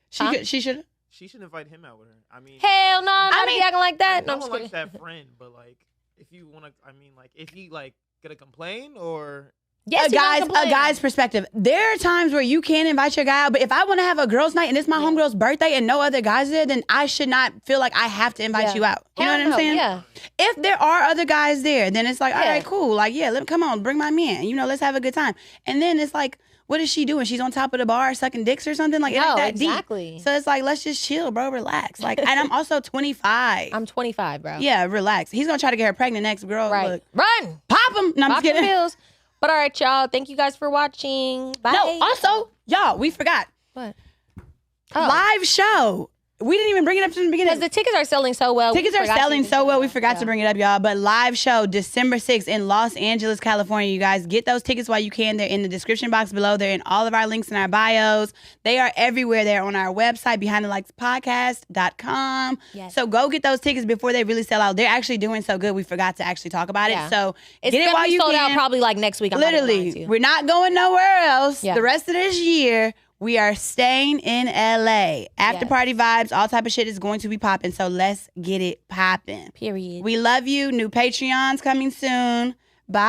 She should. She should invite him out with her. I mean, hell no, not be acting like that. No, I'm just kidding. Like that friend, but like, if you want to, I mean, like, if he like gonna complain or yes, a guy's perspective. There are times where you can invite your guy out, but if I want to have a girls' night and it's my homegirl's birthday and no other guys there, then I should not feel like I have to invite you out. You know what I'm saying? Yeah. If there are other guys there, then it's like, all right, cool. Like, come on, bring my man. Let's have a good time. And then it's like, what is she doing? She's on top of the bar sucking dicks or something? Like, it ain't that deep. So it's like, let's just chill, bro. Relax. Like, and I'm also 25. I'm 25, bro. Yeah, relax. He's going to try to get her pregnant next, girl. Right. Look. Run. Pop him. No, I'm just kidding. Pills. But all right, y'all. Thank you guys for watching. Bye. No, also, y'all, we forgot. What? Live show. We didn't even bring it up to the beginning. Because the tickets are selling so well. Tickets are selling so well. We forgot to bring it up, y'all. But live show, December 6th in Los Angeles, California, you guys. Get those tickets while you can. They're in the description box below. They're in all of our links in our bios. They are everywhere. They're on our website, behindthelikes.podcast.com. Yes. So go get those tickets before they really sell out. They're actually doing so good. We forgot to actually talk about it. So get it while you can. It's sold out probably like next week. Literally. We're not going nowhere else the rest of this year. We are staying in LA. After party vibes, all type of shit is going to be popping. So let's get it popping. Period. We love you. New Patreons coming soon. Bye.